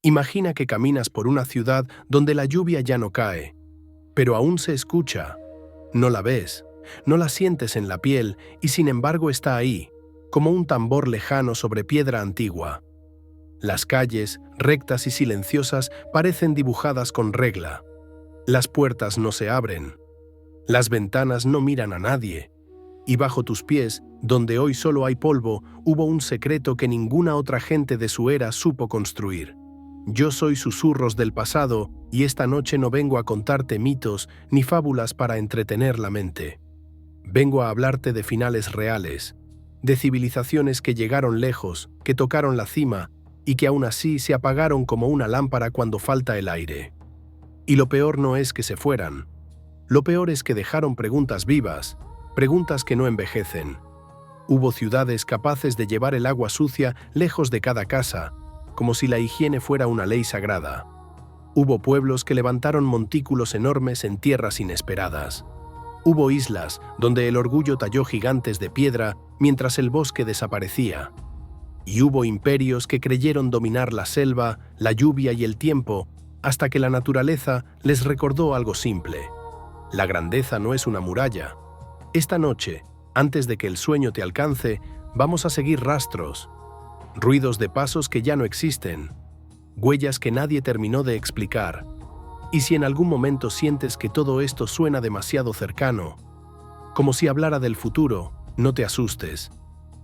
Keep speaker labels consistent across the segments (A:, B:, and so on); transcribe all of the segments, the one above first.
A: Imagina que caminas por una ciudad donde la lluvia ya no cae, pero aún se escucha. No la ves, no la sientes en la piel y sin embargo está ahí, como un tambor lejano sobre piedra antigua. Las calles, rectas y silenciosas, parecen dibujadas con regla. Las puertas no se abren. Las ventanas no miran a nadie. Y bajo tus pies, donde hoy solo hay polvo, hubo un secreto que ninguna otra gente de su era supo construir. Yo soy susurros del pasado y esta noche no vengo a contarte mitos ni fábulas para entretener la mente. Vengo a hablarte de finales reales, de civilizaciones que llegaron lejos, que tocaron la cima y que aún así se apagaron como una lámpara cuando falta el aire. Y lo peor no es que se fueran. Lo peor es que dejaron preguntas vivas, preguntas que no envejecen. Hubo ciudades capaces de llevar el agua sucia lejos de cada casa, como si la higiene fuera una ley sagrada. Hubo pueblos que levantaron montículos enormes en tierras inesperadas. Hubo islas donde el orgullo talló gigantes de piedra mientras el bosque desaparecía. Y hubo imperios que creyeron dominar la selva, la lluvia y el tiempo, hasta que la naturaleza les recordó algo simple. La grandeza no es una muralla. Esta noche, antes de que el sueño te alcance, vamos a seguir rastros, ruidos de pasos que ya no existen, huellas que nadie terminó de explicar. Y si en algún momento sientes que todo esto suena demasiado cercano, como si hablara del futuro, no te asustes.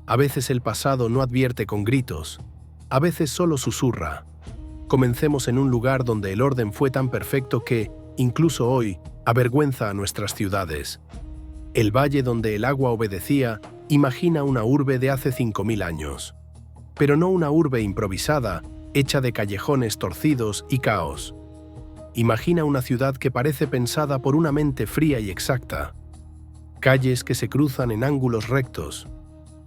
A: A veces el pasado no advierte con gritos, a veces solo susurra. Comencemos en un lugar donde el orden fue tan perfecto que, incluso hoy, avergüenza a nuestras ciudades. El valle donde el agua obedecía, imagina una urbe de hace 5000 años. Pero no una urbe improvisada, hecha de callejones torcidos y caos. Imagina una ciudad que parece pensada por una mente fría y exacta. Calles que se cruzan en ángulos rectos.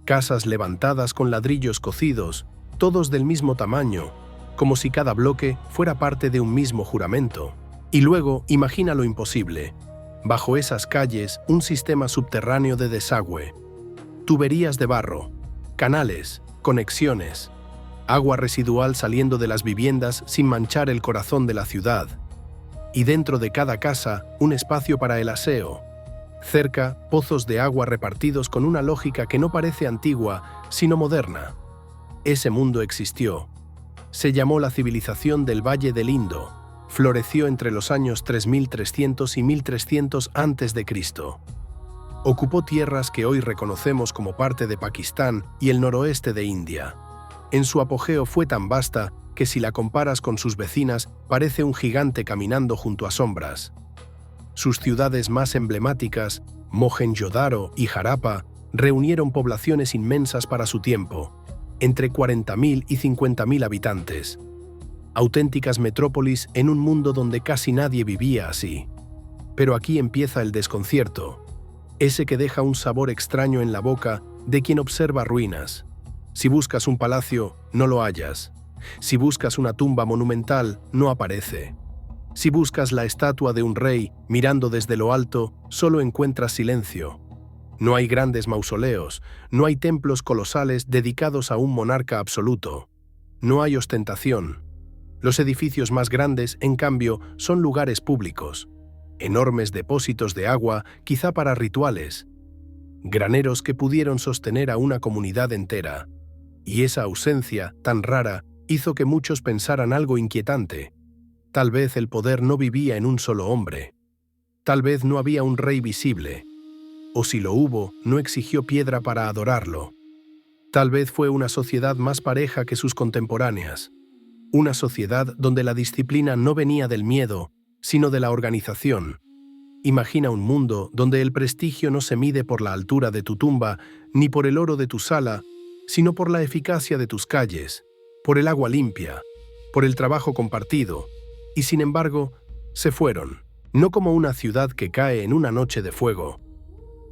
A: Casas levantadas con ladrillos cocidos, todos del mismo tamaño, como si cada bloque fuera parte de un mismo juramento. Y luego, imagina lo imposible. Bajo esas calles, un sistema subterráneo de desagüe. Tuberías de barro, canales, conexiones, agua residual saliendo de las viviendas sin manchar el corazón de la ciudad. Y dentro de cada casa, un espacio para el aseo. Cerca, pozos de agua repartidos con una lógica que no parece antigua, sino moderna. Ese mundo existió. Se llamó la civilización del Valle del Indo. Floreció entre los años 3300 y 1300 a.C. Ocupó tierras que hoy reconocemos como parte de Pakistán y el noroeste de India. En su apogeo fue tan vasta que si la comparas con sus vecinas parece un gigante caminando junto a sombras. Sus ciudades más emblemáticas, Mohenjo-Daro y Harappa, reunieron poblaciones inmensas para su tiempo, entre 40.000 y 50.000 habitantes. Auténticas metrópolis en un mundo donde casi nadie vivía así. Pero aquí empieza el desconcierto, ese que deja un sabor extraño en la boca de quien observa ruinas. Si buscas un palacio, no lo hallas. Si buscas una tumba monumental, no aparece. Si buscas la estatua de un rey mirando desde lo alto, solo encuentras silencio. No hay grandes mausoleos, no hay templos colosales dedicados a un monarca absoluto. No hay ostentación. Los edificios más grandes, en cambio, son lugares públicos. Enormes depósitos de agua, quizá para rituales. Graneros que pudieron sostener a una comunidad entera. Y esa ausencia, tan rara, hizo que muchos pensaran algo inquietante. Tal vez el poder no vivía en un solo hombre. Tal vez no había un rey visible. O si lo hubo, no exigió piedra para adorarlo. Tal vez fue una sociedad más pareja que sus contemporáneas. Una sociedad donde la disciplina no venía del miedo, sino de la organización. Imagina un mundo donde el prestigio no se mide por la altura de tu tumba, ni por el oro de tu sala, sino por la eficacia de tus calles, por el agua limpia, por el trabajo compartido. Y sin embargo, se fueron, no como una ciudad que cae en una noche de fuego,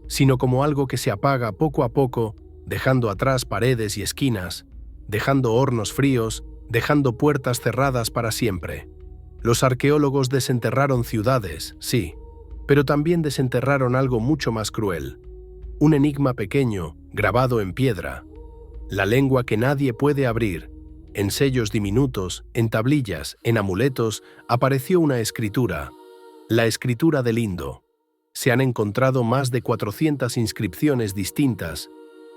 A: sino como algo que se apaga poco a poco, dejando atrás paredes y esquinas, dejando hornos fríos, dejando puertas cerradas para siempre. Los arqueólogos desenterraron ciudades, sí, pero también desenterraron algo mucho más cruel. Un enigma pequeño, grabado en piedra. La lengua que nadie puede abrir, En sellos diminutos, en tablillas, en amuletos, apareció una escritura, la escritura del Indo. Se han encontrado más de 400 inscripciones distintas,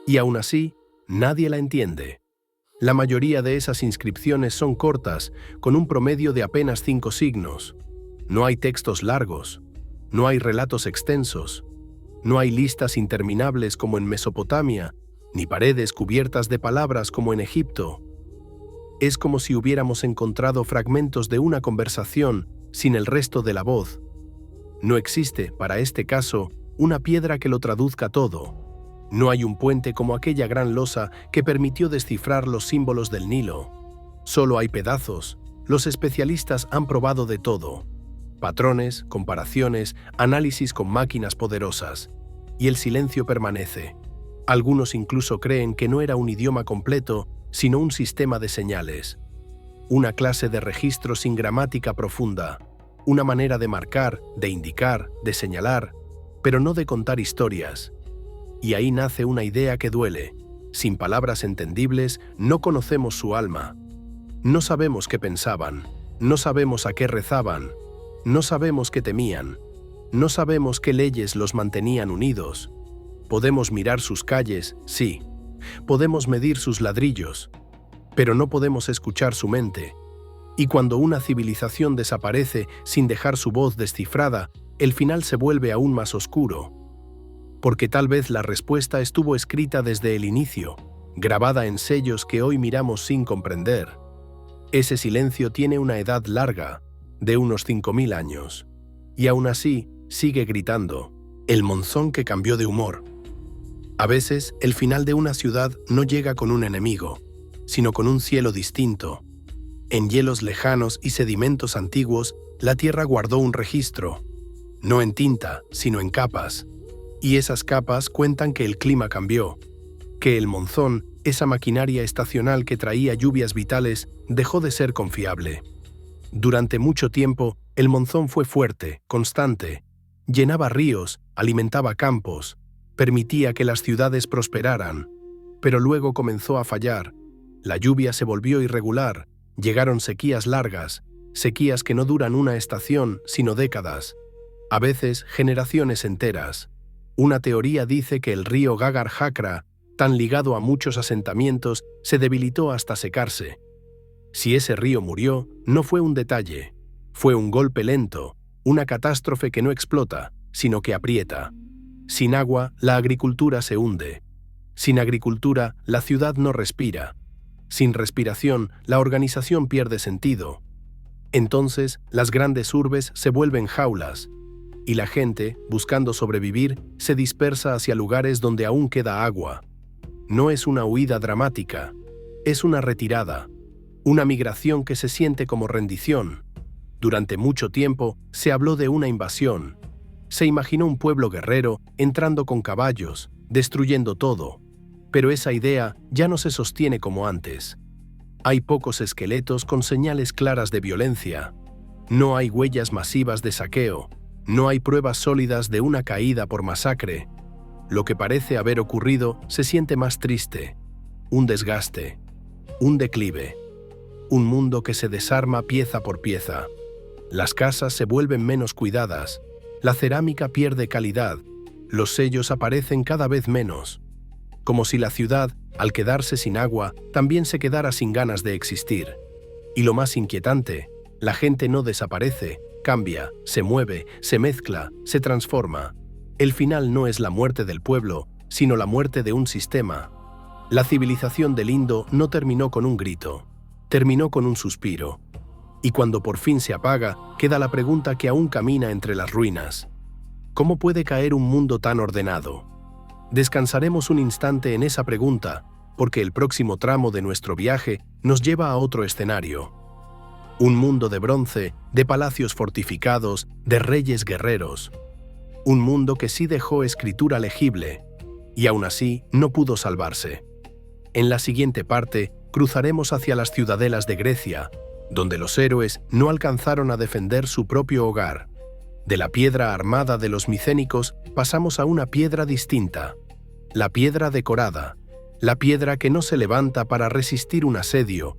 A: y aún así, nadie la entiende. La mayoría de esas inscripciones son cortas, con un promedio de apenas 5 signos. No hay textos largos, no hay relatos extensos, no hay listas interminables como en Mesopotamia, ni paredes cubiertas de palabras como en Egipto. Es como si hubiéramos encontrado fragmentos de una conversación sin el resto de la voz. No existe, para este caso, una piedra que lo traduzca todo. No hay un puente como aquella gran losa que permitió descifrar los símbolos del Nilo. Solo hay pedazos. Los especialistas han probado de todo. Patrones, comparaciones, análisis con máquinas poderosas. Y el silencio permanece. Algunos incluso creen que no era un idioma completo, sino un sistema de señales. Una clase de registro sin gramática profunda. Una manera de marcar, de indicar, de señalar, pero no de contar historias. Y ahí nace una idea que duele. Sin palabras entendibles, no conocemos su alma. No sabemos qué pensaban, no sabemos a qué rezaban, no sabemos qué temían, no sabemos qué leyes los mantenían unidos. Podemos mirar sus calles, sí. Podemos medir sus ladrillos, pero no podemos escuchar su mente. Y cuando una civilización desaparece sin dejar su voz descifrada, el final se vuelve aún más oscuro. Porque tal vez la respuesta estuvo escrita desde el inicio, grabada en sellos que hoy miramos sin comprender. Ese silencio tiene una edad larga, de unos 5000 años. Y aún así, sigue gritando, el monzón que cambió de humor. A veces, el final de una ciudad no llega con un enemigo, sino con un cielo distinto. En hielos lejanos y sedimentos antiguos, la tierra guardó un registro, no en tinta, sino en capas. Y esas capas cuentan que el clima cambió, que el monzón, esa maquinaria estacional que traía lluvias vitales, dejó de ser confiable. Durante mucho tiempo, el monzón fue fuerte, constante, llenaba ríos, alimentaba campos, permitía que las ciudades prosperaran, pero luego comenzó a fallar. La lluvia se volvió irregular, llegaron sequías largas, sequías que no duran una estación, sino décadas, a veces generaciones enteras. Una teoría dice que el río Gagar Hakra, tan ligado a muchos asentamientos, se debilitó hasta secarse. Si ese río murió, no fue un detalle, fue un golpe lento, una catástrofe que no explota, sino que aprieta. Sin agua, la agricultura se hunde. Sin agricultura, la ciudad no respira. Sin respiración, la organización pierde sentido. Entonces, las grandes urbes se vuelven jaulas, y la gente, buscando sobrevivir, se dispersa hacia lugares donde aún queda agua. No es una huida dramática, es una retirada, una migración que se siente como rendición. Durante mucho tiempo se habló de una invasión. Se imaginó un pueblo guerrero entrando con caballos, destruyendo todo. Pero esa idea ya no se sostiene como antes. Hay pocos esqueletos con señales claras de violencia. No hay huellas masivas de saqueo. No hay pruebas sólidas de una caída por masacre. Lo que parece haber ocurrido se siente más triste. Un desgaste. Un declive. Un mundo que se desarma pieza por pieza. Las casas se vuelven menos cuidadas. La cerámica pierde calidad. Los sellos aparecen cada vez menos. Como si la ciudad, al quedarse sin agua, también se quedara sin ganas de existir. Y lo más inquietante, la gente no desaparece, cambia, se mueve, se mezcla, se transforma. El final no es la muerte del pueblo, sino la muerte de un sistema. La civilización del Indo no terminó con un grito, terminó con un suspiro. Y cuando por fin se apaga, queda la pregunta que aún camina entre las ruinas. ¿Cómo puede caer un mundo tan ordenado? Descansaremos un instante en esa pregunta, porque el próximo tramo de nuestro viaje nos lleva a otro escenario. Un mundo de bronce, de palacios fortificados, de reyes guerreros. Un mundo que sí dejó escritura legible, y aún así no pudo salvarse. En la siguiente parte, cruzaremos hacia las ciudadelas de Grecia, donde los héroes no alcanzaron a defender su propio hogar. De la piedra armada de los micénicos pasamos a una piedra distinta, la piedra decorada, la piedra que no se levanta para resistir un asedio,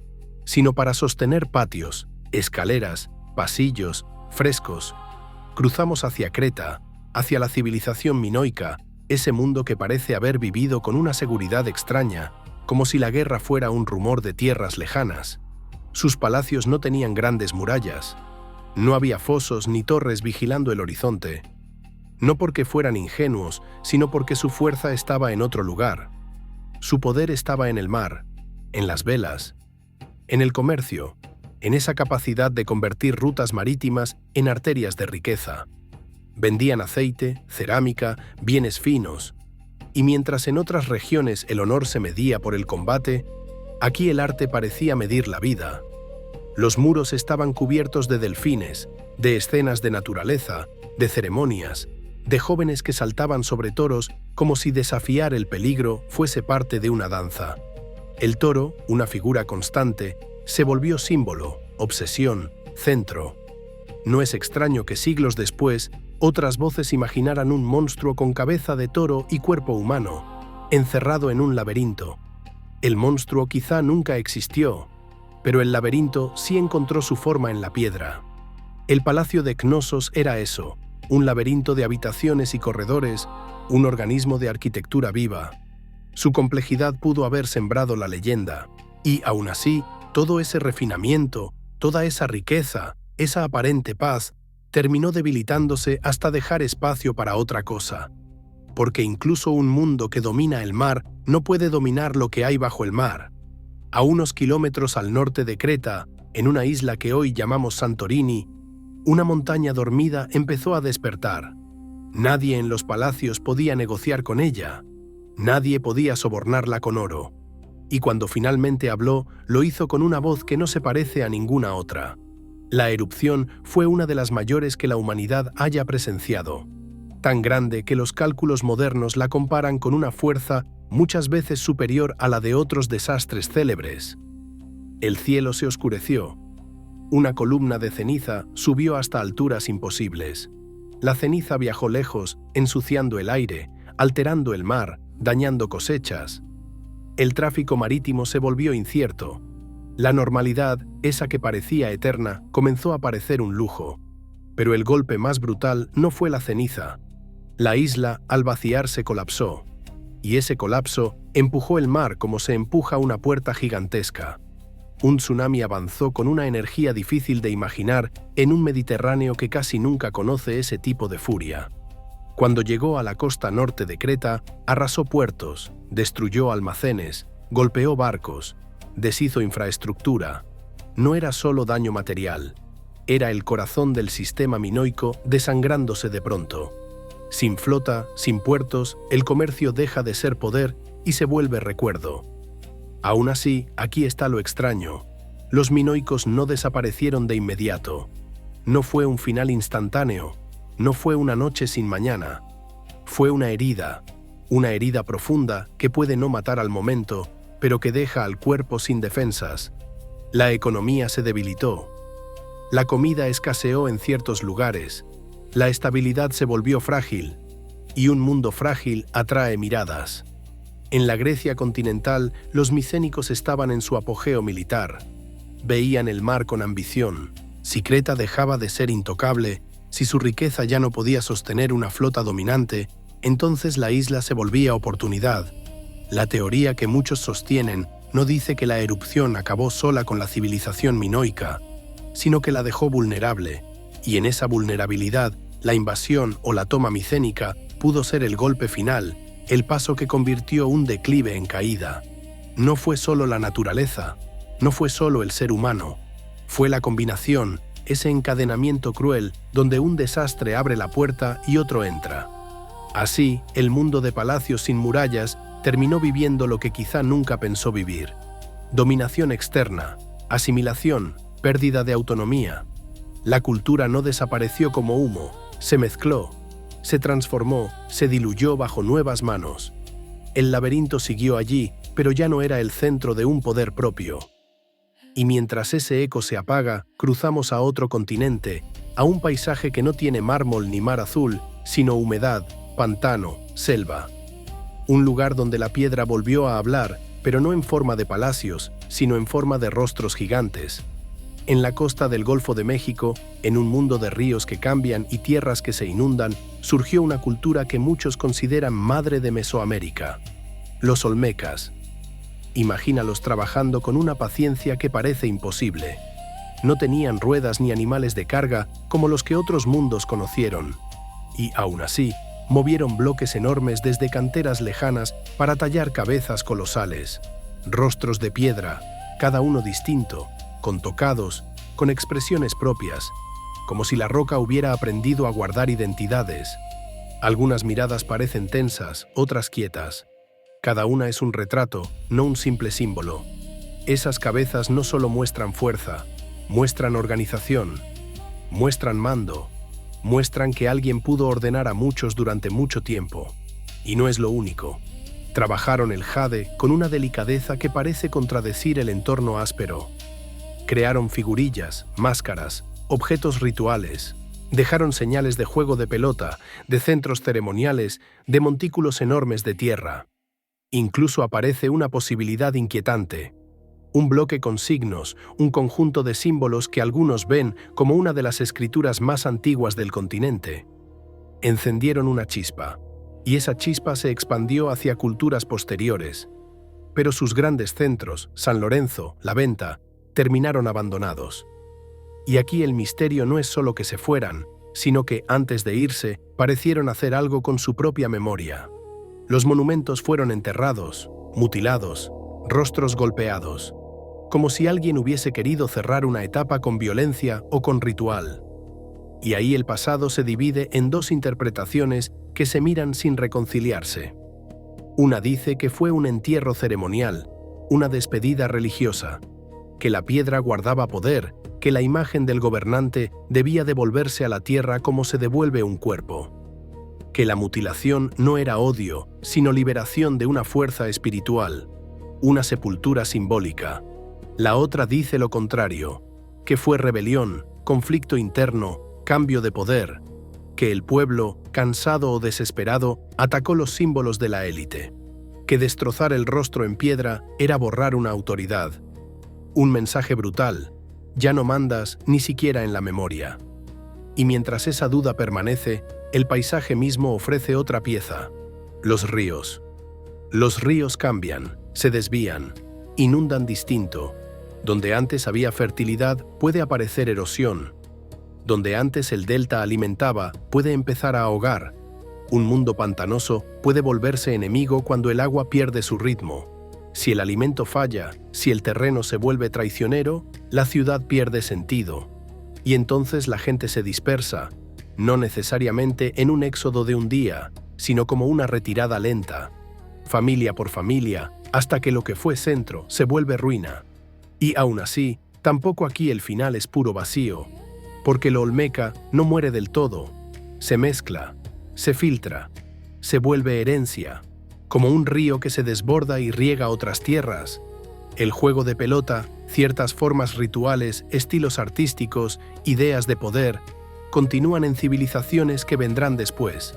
A: sino para sostener patios, escaleras, pasillos, frescos. Cruzamos hacia Creta, hacia la civilización minoica, ese mundo que parece haber vivido con una seguridad extraña, como si la guerra fuera un rumor de tierras lejanas. Sus palacios no tenían grandes murallas. No había fosos ni torres vigilando el horizonte. No porque fueran ingenuos, sino porque su fuerza estaba en otro lugar. Su poder estaba en el mar, en las velas, en el comercio, en esa capacidad de convertir rutas marítimas en arterias de riqueza. Vendían aceite, cerámica, bienes finos, y mientras en otras regiones el honor se medía por el combate, aquí el arte parecía medir la vida. Los muros estaban cubiertos de delfines, de escenas de naturaleza, de ceremonias, de jóvenes que saltaban sobre toros como si desafiar el peligro fuese parte de una danza. El toro, una figura constante, se volvió símbolo, obsesión, centro. No es extraño que siglos después otras voces imaginaran un monstruo con cabeza de toro y cuerpo humano, encerrado en un laberinto. El monstruo quizá nunca existió, pero el laberinto sí encontró su forma en la piedra. El palacio de Cnosos era eso, un laberinto de habitaciones y corredores, un organismo de arquitectura viva. Su complejidad pudo haber sembrado la leyenda, y aún así, todo ese refinamiento, toda esa riqueza, esa aparente paz, terminó debilitándose hasta dejar espacio para otra cosa. Porque incluso un mundo que domina el mar no puede dominar lo que hay bajo el mar. A unos kilómetros al norte de Creta, en una isla que hoy llamamos Santorini, una montaña dormida empezó a despertar. Nadie en los palacios podía negociar con ella. Nadie podía sobornarla con oro. Y cuando finalmente habló, lo hizo con una voz que no se parece a ninguna otra. La erupción fue una de las mayores que la humanidad haya presenciado, tan grande que los cálculos modernos la comparan con una fuerza muchas veces superior a la de otros desastres célebres. El cielo se oscureció. Una columna de ceniza subió hasta alturas imposibles. La ceniza viajó lejos, ensuciando el aire, alterando el mar, dañando cosechas. El tráfico marítimo se volvió incierto. La normalidad, esa que parecía eterna, comenzó a parecer un lujo. Pero el golpe más brutal no fue la ceniza. La isla, al vaciarse, colapsó. Y ese colapso empujó el mar como se empuja una puerta gigantesca. Un tsunami avanzó con una energía difícil de imaginar en un Mediterráneo que casi nunca conoce ese tipo de furia. Cuando llegó a la costa norte de Creta, arrasó puertos, destruyó almacenes, golpeó barcos, deshizo infraestructura. No era solo daño material, era el corazón del sistema minoico desangrándose de pronto. Sin flota, sin puertos, el comercio deja de ser poder y se vuelve recuerdo. Aún así, aquí está lo extraño. Los minoicos no desaparecieron de inmediato. No fue un final instantáneo, no fue una noche sin mañana. Fue una herida profunda que puede no matar al momento, pero que deja al cuerpo sin defensas. La economía se debilitó. La comida escaseó en ciertos lugares. La estabilidad se volvió frágil. Y un mundo frágil atrae miradas. En la Grecia continental, los micénicos estaban en su apogeo militar. Veían el mar con ambición. Si Creta dejaba de ser intocable, si su riqueza ya no podía sostener una flota dominante, entonces la isla se volvía oportunidad. La teoría que muchos sostienen no dice que la erupción acabó sola con la civilización minoica, sino que la dejó vulnerable, y en esa vulnerabilidad, la invasión o la toma micénica pudo ser el golpe final, el paso que convirtió un declive en caída. No fue solo la naturaleza, no fue solo el ser humano, fue la combinación, ese encadenamiento cruel donde un desastre abre la puerta y otro entra. Así, el mundo de palacios sin murallas terminó viviendo lo que quizá nunca pensó vivir. Dominación externa, asimilación, pérdida de autonomía. La cultura no desapareció como humo, se mezcló, se transformó, se diluyó bajo nuevas manos. El laberinto siguió allí, pero ya no era el centro de un poder propio. Y mientras ese eco se apaga, cruzamos a otro continente, a un paisaje que no tiene mármol ni mar azul, sino humedad, pantano, selva. Un lugar donde la piedra volvió a hablar, pero no en forma de palacios, sino en forma de rostros gigantes. En la costa del Golfo de México, en un mundo de ríos que cambian y tierras que se inundan, surgió una cultura que muchos consideran madre de Mesoamérica: los olmecas. Imagínalos trabajando con una paciencia que parece imposible. No tenían ruedas ni animales de carga como los que otros mundos conocieron. Y aún así, movieron bloques enormes desde canteras lejanas para tallar cabezas colosales. Rostros de piedra, cada uno distinto, con tocados, con expresiones propias, como si la roca hubiera aprendido a guardar identidades. Algunas miradas parecen tensas, otras quietas. Cada una es un retrato, no un simple símbolo. Esas cabezas no solo muestran fuerza, muestran organización, muestran mando, muestran que alguien pudo ordenar a muchos durante mucho tiempo. Y no es lo único. Trabajaron el jade con una delicadeza que parece contradecir el entorno áspero. Crearon figurillas, máscaras, objetos rituales. Dejaron señales de juego de pelota, de centros ceremoniales, de montículos enormes de tierra. Incluso aparece una posibilidad inquietante. Un bloque con signos, un conjunto de símbolos que algunos ven como una de las escrituras más antiguas del continente. Encendieron una chispa, y esa chispa se expandió hacia culturas posteriores. Pero sus grandes centros, San Lorenzo, La Venta, terminaron abandonados. Y aquí el misterio no es solo que se fueran, sino que, antes de irse, parecieron hacer algo con su propia memoria. Los monumentos fueron enterrados, mutilados, rostros golpeados, como si alguien hubiese querido cerrar una etapa con violencia o con ritual. Y ahí el pasado se divide en dos interpretaciones que se miran sin reconciliarse. Una dice que fue un entierro ceremonial, una despedida religiosa, que la piedra guardaba poder, que la imagen del gobernante debía devolverse a la tierra como se devuelve un cuerpo, que la mutilación no era odio, sino liberación de una fuerza espiritual, una sepultura simbólica. La otra dice lo contrario, que fue rebelión, conflicto interno, cambio de poder, que el pueblo, cansado o desesperado, atacó los símbolos de la élite, que destrozar el rostro en piedra era borrar una autoridad. Un mensaje brutal: ya no mandas ni siquiera en la memoria. Y mientras esa duda permanece, el paisaje mismo ofrece otra pieza: los ríos. Los ríos cambian, se desvían, inundan distinto. Donde antes había fertilidad, puede aparecer erosión. Donde antes el delta alimentaba, puede empezar a ahogar. Un mundo pantanoso puede volverse enemigo cuando el agua pierde su ritmo. Si el alimento falla, si el terreno se vuelve traicionero, la ciudad pierde sentido. Y entonces la gente se dispersa, no necesariamente en un éxodo de un día, sino como una retirada lenta, familia por familia, hasta que lo que fue centro se vuelve ruina. Y aún así, tampoco aquí el final es puro vacío, porque lo olmeca no muere del todo, se mezcla, se filtra, se vuelve herencia, como un río que se desborda y riega otras tierras. El juego de pelota, ciertas formas rituales, estilos artísticos, ideas de poder, continúan en civilizaciones que vendrán después.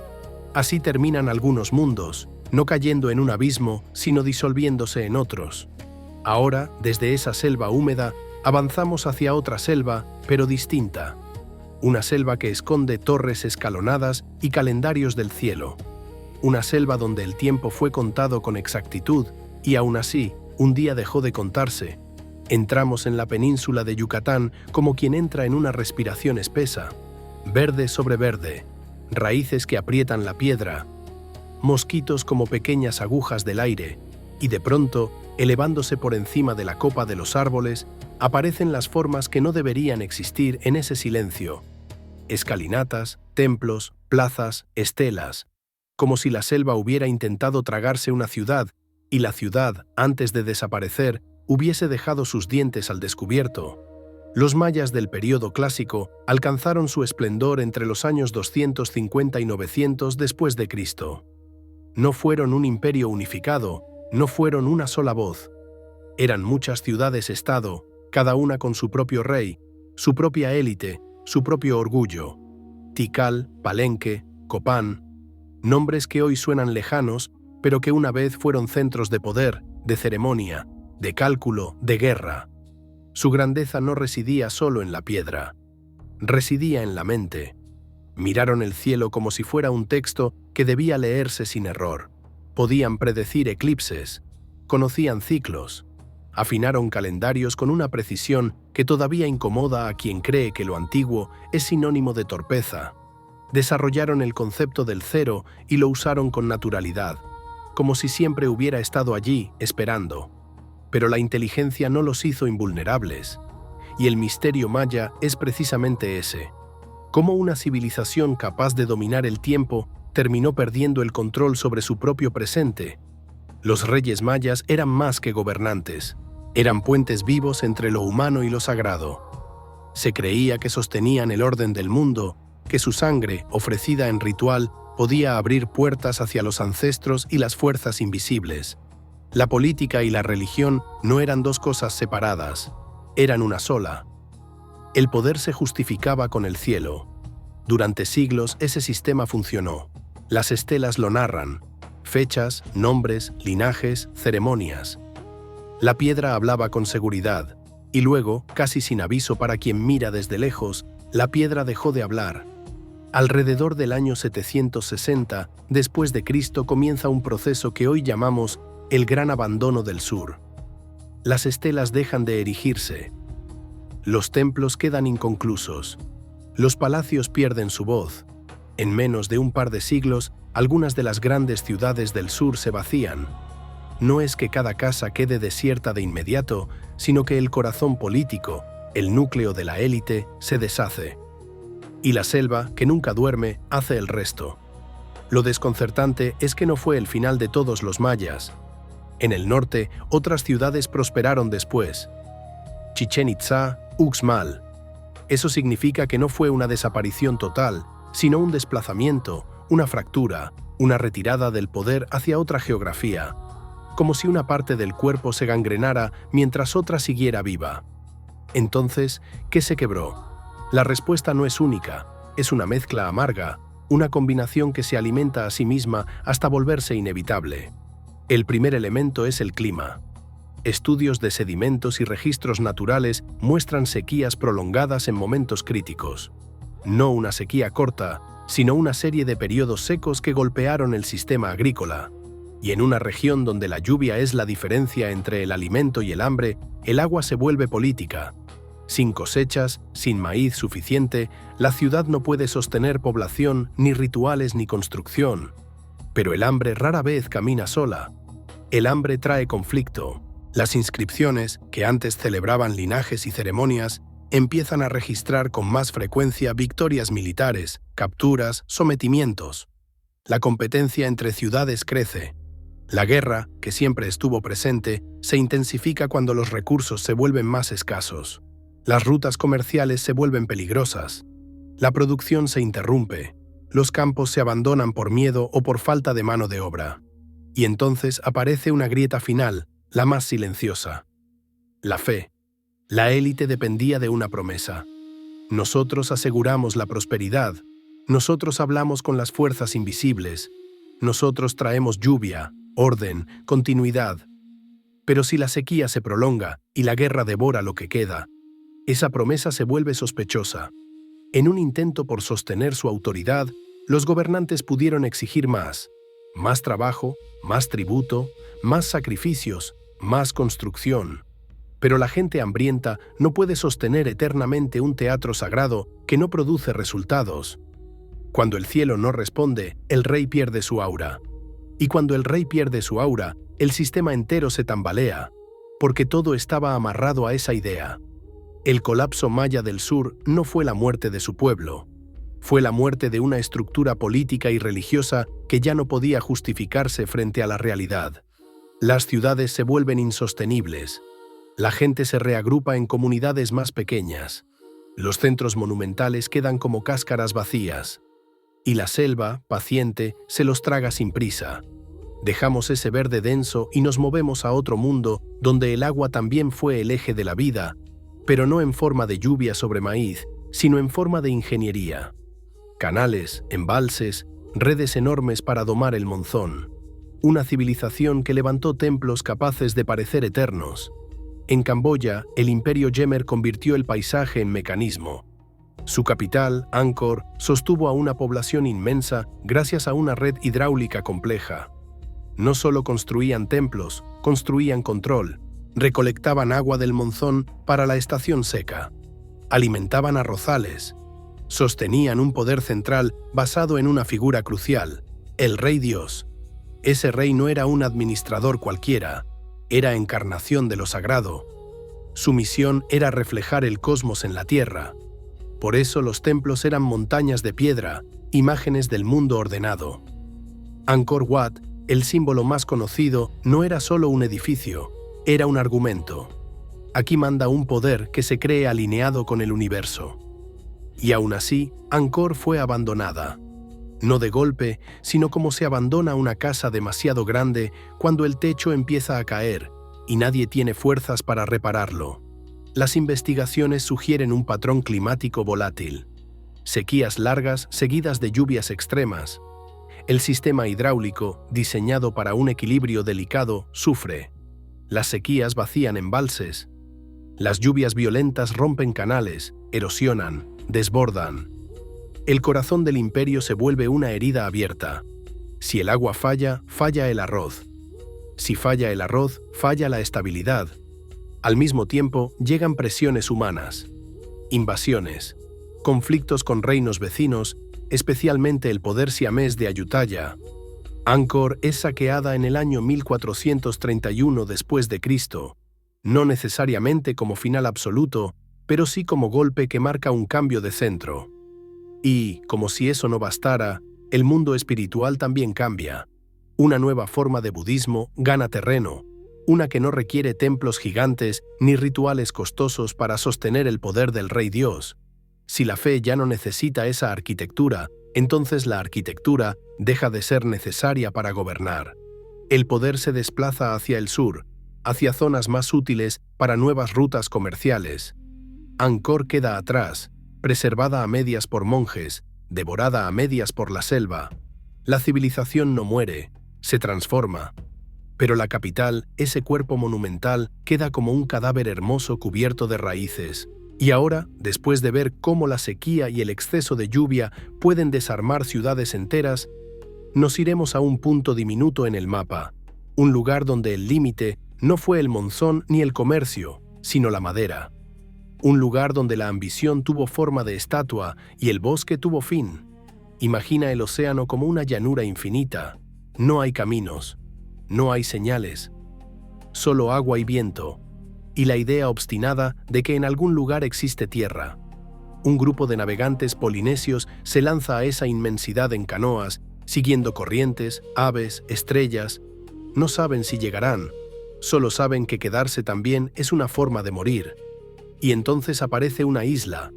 A: Así terminan algunos mundos, no cayendo en un abismo, sino disolviéndose en otros. Ahora, desde esa selva húmeda, avanzamos hacia otra selva, pero distinta. Una selva que esconde torres escalonadas y calendarios del cielo. Una selva donde el tiempo fue contado con exactitud y aún así, un día dejó de contarse. Entramos en la península de Yucatán como quien entra en una respiración espesa. Verde sobre verde, raíces que aprietan la piedra, mosquitos como pequeñas agujas del aire, y de pronto, elevándose por encima de la copa de los árboles, aparecen las formas que no deberían existir en ese silencio. Escalinatas, templos, plazas, estelas, como si la selva hubiera intentado tragarse una ciudad, y la ciudad, antes de desaparecer, hubiese dejado sus dientes al descubierto. Los mayas del período clásico alcanzaron su esplendor entre los años 250 y 900 después de Cristo. No fueron un imperio unificado, no fueron una sola voz. Eran muchas ciudades-estado, cada una con su propio rey, su propia élite, su propio orgullo. Tikal, Palenque, Copán, nombres que hoy suenan lejanos, pero que una vez fueron centros de poder, de ceremonia, de cálculo, de guerra. Su grandeza no residía solo en la piedra, residía en la mente. Miraron el cielo como si fuera un texto que debía leerse sin error. Podían predecir eclipses, conocían ciclos, afinaron calendarios con una precisión que todavía incomoda a quien cree que lo antiguo es sinónimo de torpeza. Desarrollaron el concepto del cero y lo usaron con naturalidad, como si siempre hubiera estado allí, esperando. Pero la inteligencia no los hizo invulnerables, y el misterio maya es precisamente ese. Cómo una civilización capaz de dominar el tiempo terminó perdiendo el control sobre su propio presente. Los reyes mayas eran más que gobernantes, eran puentes vivos entre lo humano y lo sagrado. Se creía que sostenían el orden del mundo, que su sangre, ofrecida en ritual, podía abrir puertas hacia los ancestros y las fuerzas invisibles. La política y la religión no eran dos cosas separadas, eran una sola. El poder se justificaba con el cielo. Durante siglos ese sistema funcionó. Las estelas lo narran. Fechas, nombres, linajes, ceremonias. La piedra hablaba con seguridad, y luego, casi sin aviso para quien mira desde lejos, la piedra dejó de hablar. Alrededor del año 760 después de Cristo comienza un proceso que hoy llamamos el Gran Abandono del Sur. Las estelas dejan de erigirse. Los templos quedan inconclusos. Los palacios pierden su voz. En menos de un par de siglos, algunas de las grandes ciudades del sur se vacían. No es que cada casa quede desierta de inmediato, sino que el corazón político, el núcleo de la élite, se deshace. Y la selva, que nunca duerme, hace el resto. Lo desconcertante es que no fue el final de todos los mayas. En el norte, otras ciudades prosperaron después. Chichén Itzá, Uxmal. Eso significa que no fue una desaparición total, sino un desplazamiento, una fractura, una retirada del poder hacia otra geografía, como si una parte del cuerpo se gangrenara mientras otra siguiera viva. Entonces, ¿qué se quebró? La respuesta no es única, es una mezcla amarga, una combinación que se alimenta a sí misma hasta volverse inevitable. El primer elemento es el clima. Estudios de sedimentos y registros naturales muestran sequías prolongadas en momentos críticos. No una sequía corta, sino una serie de periodos secos que golpearon el sistema agrícola. Y en una región donde la lluvia es la diferencia entre el alimento y el hambre, el agua se vuelve política. Sin cosechas, sin maíz suficiente, la ciudad no puede sostener población, ni rituales ni construcción. Pero el hambre rara vez camina sola. El hambre trae conflicto. Las inscripciones, que antes celebraban linajes y ceremonias, empiezan a registrar con más frecuencia victorias militares, capturas, sometimientos. La competencia entre ciudades crece. La guerra, que siempre estuvo presente, se intensifica cuando los recursos se vuelven más escasos. Las rutas comerciales se vuelven peligrosas. La producción se interrumpe. Los campos se abandonan por miedo o por falta de mano de obra. Y entonces aparece una grieta final, la más silenciosa. La fe. La élite dependía de una promesa. Nosotros aseguramos la prosperidad. Nosotros hablamos con las fuerzas invisibles. Nosotros traemos lluvia, orden, continuidad. Pero si la sequía se prolonga y la guerra devora lo que queda, esa promesa se vuelve sospechosa. En un intento por sostener su autoridad, los gobernantes pudieron exigir más trabajo, más tributo, más sacrificios, más construcción. Pero la gente hambrienta no puede sostener eternamente un teatro sagrado que no produce resultados. Cuando el cielo no responde, el rey pierde su aura. Y cuando el rey pierde su aura, el sistema entero se tambalea, porque todo estaba amarrado a esa idea. El colapso maya del sur no fue la muerte de su pueblo. Fue la muerte de una estructura política y religiosa que ya no podía justificarse frente a la realidad. Las ciudades se vuelven insostenibles. La gente se reagrupa en comunidades más pequeñas. Los centros monumentales quedan como cáscaras vacías. Y la selva, paciente, se los traga sin prisa. Dejamos ese verde denso y nos movemos a otro mundo donde el agua también fue el eje de la vida, pero no en forma de lluvia sobre maíz, sino en forma de ingeniería. Canales, embalses, redes enormes para domar el monzón. una civilización que levantó templos capaces de parecer eternos. En Camboya, el imperio Jemer convirtió el paisaje en mecanismo. Su capital, Angkor, sostuvo a una población inmensa gracias a una red hidráulica compleja. No solo construían templos, construían control, recolectaban agua del monzón para la estación seca, alimentaban arrozales, sostenían un poder central basado en una figura crucial, el Rey Dios. Ese rey no era un administrador cualquiera, era encarnación de lo sagrado. Su misión era reflejar el cosmos en la tierra. Por eso los templos eran montañas de piedra, imágenes del mundo ordenado. Angkor Wat, el símbolo más conocido, no era solo un edificio, era un argumento. Aquí manda un poder que se cree alineado con el universo. Y aún así, Angkor fue abandonada. No de golpe, sino como se abandona una casa demasiado grande cuando el techo empieza a caer y nadie tiene fuerzas para repararlo. Las investigaciones sugieren un patrón climático volátil. Sequías largas seguidas de lluvias extremas. El sistema hidráulico, diseñado para un equilibrio delicado, sufre. Las sequías vacían embalses. Las lluvias violentas rompen canales, erosionan, desbordan. El corazón del imperio se vuelve una herida abierta. Si el agua falla, falla el arroz. Si falla el arroz, falla la estabilidad. Al mismo tiempo, llegan presiones humanas, invasiones, conflictos con reinos vecinos, especialmente el poder siamés de Ayutthaya. Angkor es saqueada en el año 1431 después de Cristo, no necesariamente como final absoluto, pero sí como golpe que marca un cambio de centro. Y, como si eso no bastara, el mundo espiritual también cambia. Una nueva forma de budismo gana terreno, una que no requiere templos gigantes ni rituales costosos para sostener el poder del Rey Dios. Si la fe ya no necesita esa arquitectura, entonces la arquitectura deja de ser necesaria para gobernar. El poder se desplaza hacia el sur, hacia zonas más útiles para nuevas rutas comerciales. Angkor queda atrás, preservada a medias por monjes, devorada a medias por la selva. La civilización no muere, se transforma. Pero la capital, ese cuerpo monumental, queda como un cadáver hermoso cubierto de raíces. Y ahora, después de ver cómo la sequía y el exceso de lluvia pueden desarmar ciudades enteras, nos iremos a un punto diminuto en el mapa, un lugar donde el límite no fue el monzón ni el comercio, sino la madera. Un lugar donde la ambición tuvo forma de estatua y el bosque tuvo fin. Imagina el océano como una llanura infinita. No hay caminos, no hay señales, solo agua y viento, y la idea obstinada de que en algún lugar existe tierra. Un grupo de navegantes polinesios se lanza a esa inmensidad en canoas, siguiendo corrientes, aves, estrellas. No saben si llegarán, solo saben que quedarse también es una forma de morir. Y entonces aparece una isla,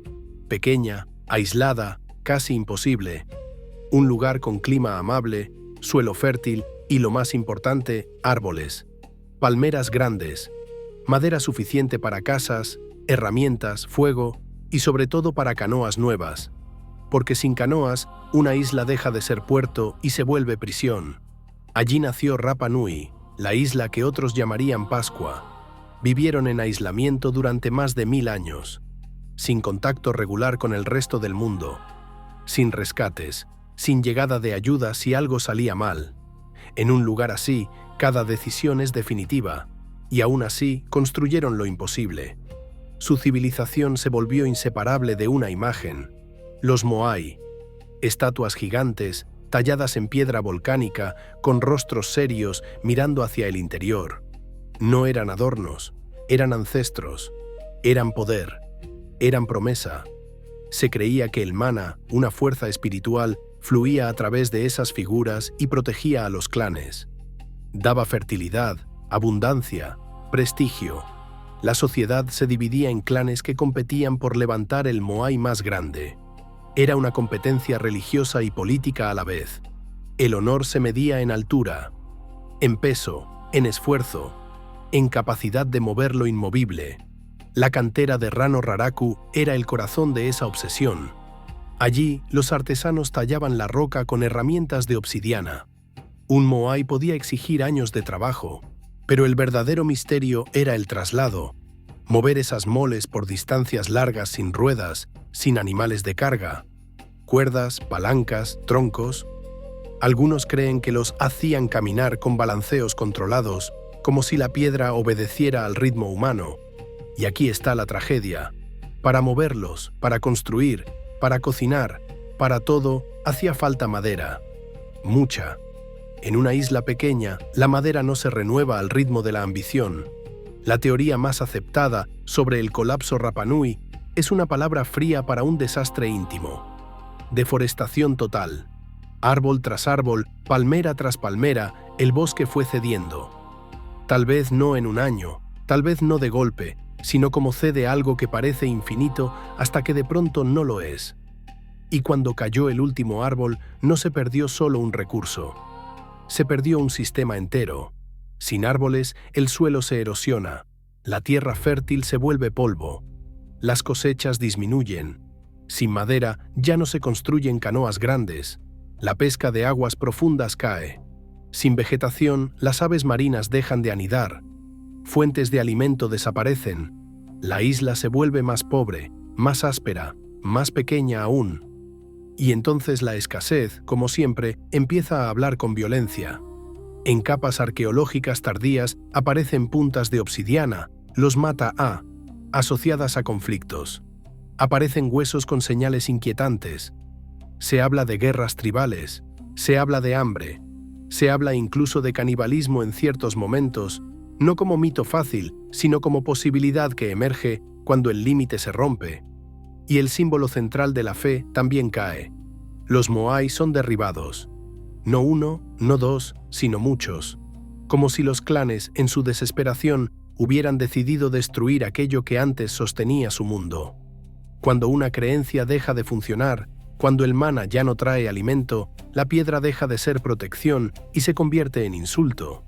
A: pequeña, aislada, casi imposible. Un lugar con clima amable, suelo fértil y, lo más importante, árboles. Palmeras grandes, madera suficiente para casas, herramientas, fuego y sobre todo para canoas nuevas. Porque sin canoas, una isla deja de ser puerto y se vuelve prisión. Allí nació Rapa Nui, la isla que otros llamarían Pascua. Vivieron en aislamiento durante más de 1000 años, sin contacto regular con el resto del mundo, sin rescates, sin llegada de ayuda si algo salía mal. En un lugar así, cada decisión es definitiva, y aún así construyeron lo imposible. Su civilización se volvió inseparable de una imagen: los Moai, estatuas gigantes, talladas en piedra volcánica, con rostros serios mirando hacia el interior. No eran adornos, eran ancestros, eran poder, eran promesa. Se creía que el mana, una fuerza espiritual, fluía a través de esas figuras y protegía a los clanes. Daba fertilidad, abundancia, prestigio. La sociedad se dividía en clanes que competían por levantar el Moai más grande. Era una competencia religiosa y política a la vez. El honor se medía en altura, en peso, en esfuerzo, en capacidad de mover lo inmovible. La cantera de Rano Raraku era el corazón de esa obsesión. Allí, los artesanos tallaban la roca con herramientas de obsidiana. Un moai podía exigir años de trabajo, pero el verdadero misterio era el traslado, mover esas moles por distancias largas sin ruedas, sin animales de carga, cuerdas, palancas, troncos. Algunos creen que los hacían caminar con balanceos controlados, como si la piedra obedeciera al ritmo humano. Y aquí está la tragedia. Para moverlos, para construir, para cocinar, para todo, hacía falta madera. Mucha. En una isla pequeña, la madera no se renueva al ritmo de la ambición. La teoría más aceptada sobre el colapso Rapa Nui es una palabra fría para un desastre íntimo. Deforestación total. Árbol tras árbol, palmera tras palmera, el bosque fue cediendo. Tal vez no en un año, tal vez no de golpe, sino como cede algo que parece infinito hasta que de pronto no lo es. Y cuando cayó el último árbol, no se perdió solo un recurso. Se perdió un sistema entero. Sin árboles, el suelo se erosiona, la tierra fértil se vuelve polvo, las cosechas disminuyen. Sin madera ya no se construyen canoas grandes, la pesca de aguas profundas cae. Sin vegetación, las aves marinas dejan de anidar, fuentes de alimento desaparecen, la isla se vuelve más pobre, más áspera, más pequeña aún. Y entonces la escasez, como siempre, empieza a hablar con violencia. En capas arqueológicas tardías aparecen puntas de obsidiana, los mata asociadas a conflictos. Aparecen huesos con señales inquietantes. Se habla de guerras tribales, se habla de hambre, se habla incluso de canibalismo en ciertos momentos, no como mito fácil, sino como posibilidad que emerge cuando el límite se rompe. Y el símbolo central de la fe también cae. Los moai son derribados. No uno, no dos, sino muchos. Como si los clanes, en su desesperación, hubieran decidido destruir aquello que antes sostenía su mundo. Cuando una creencia deja de funcionar, cuando el mana ya no trae alimento, la piedra deja de ser protección y se convierte en insulto.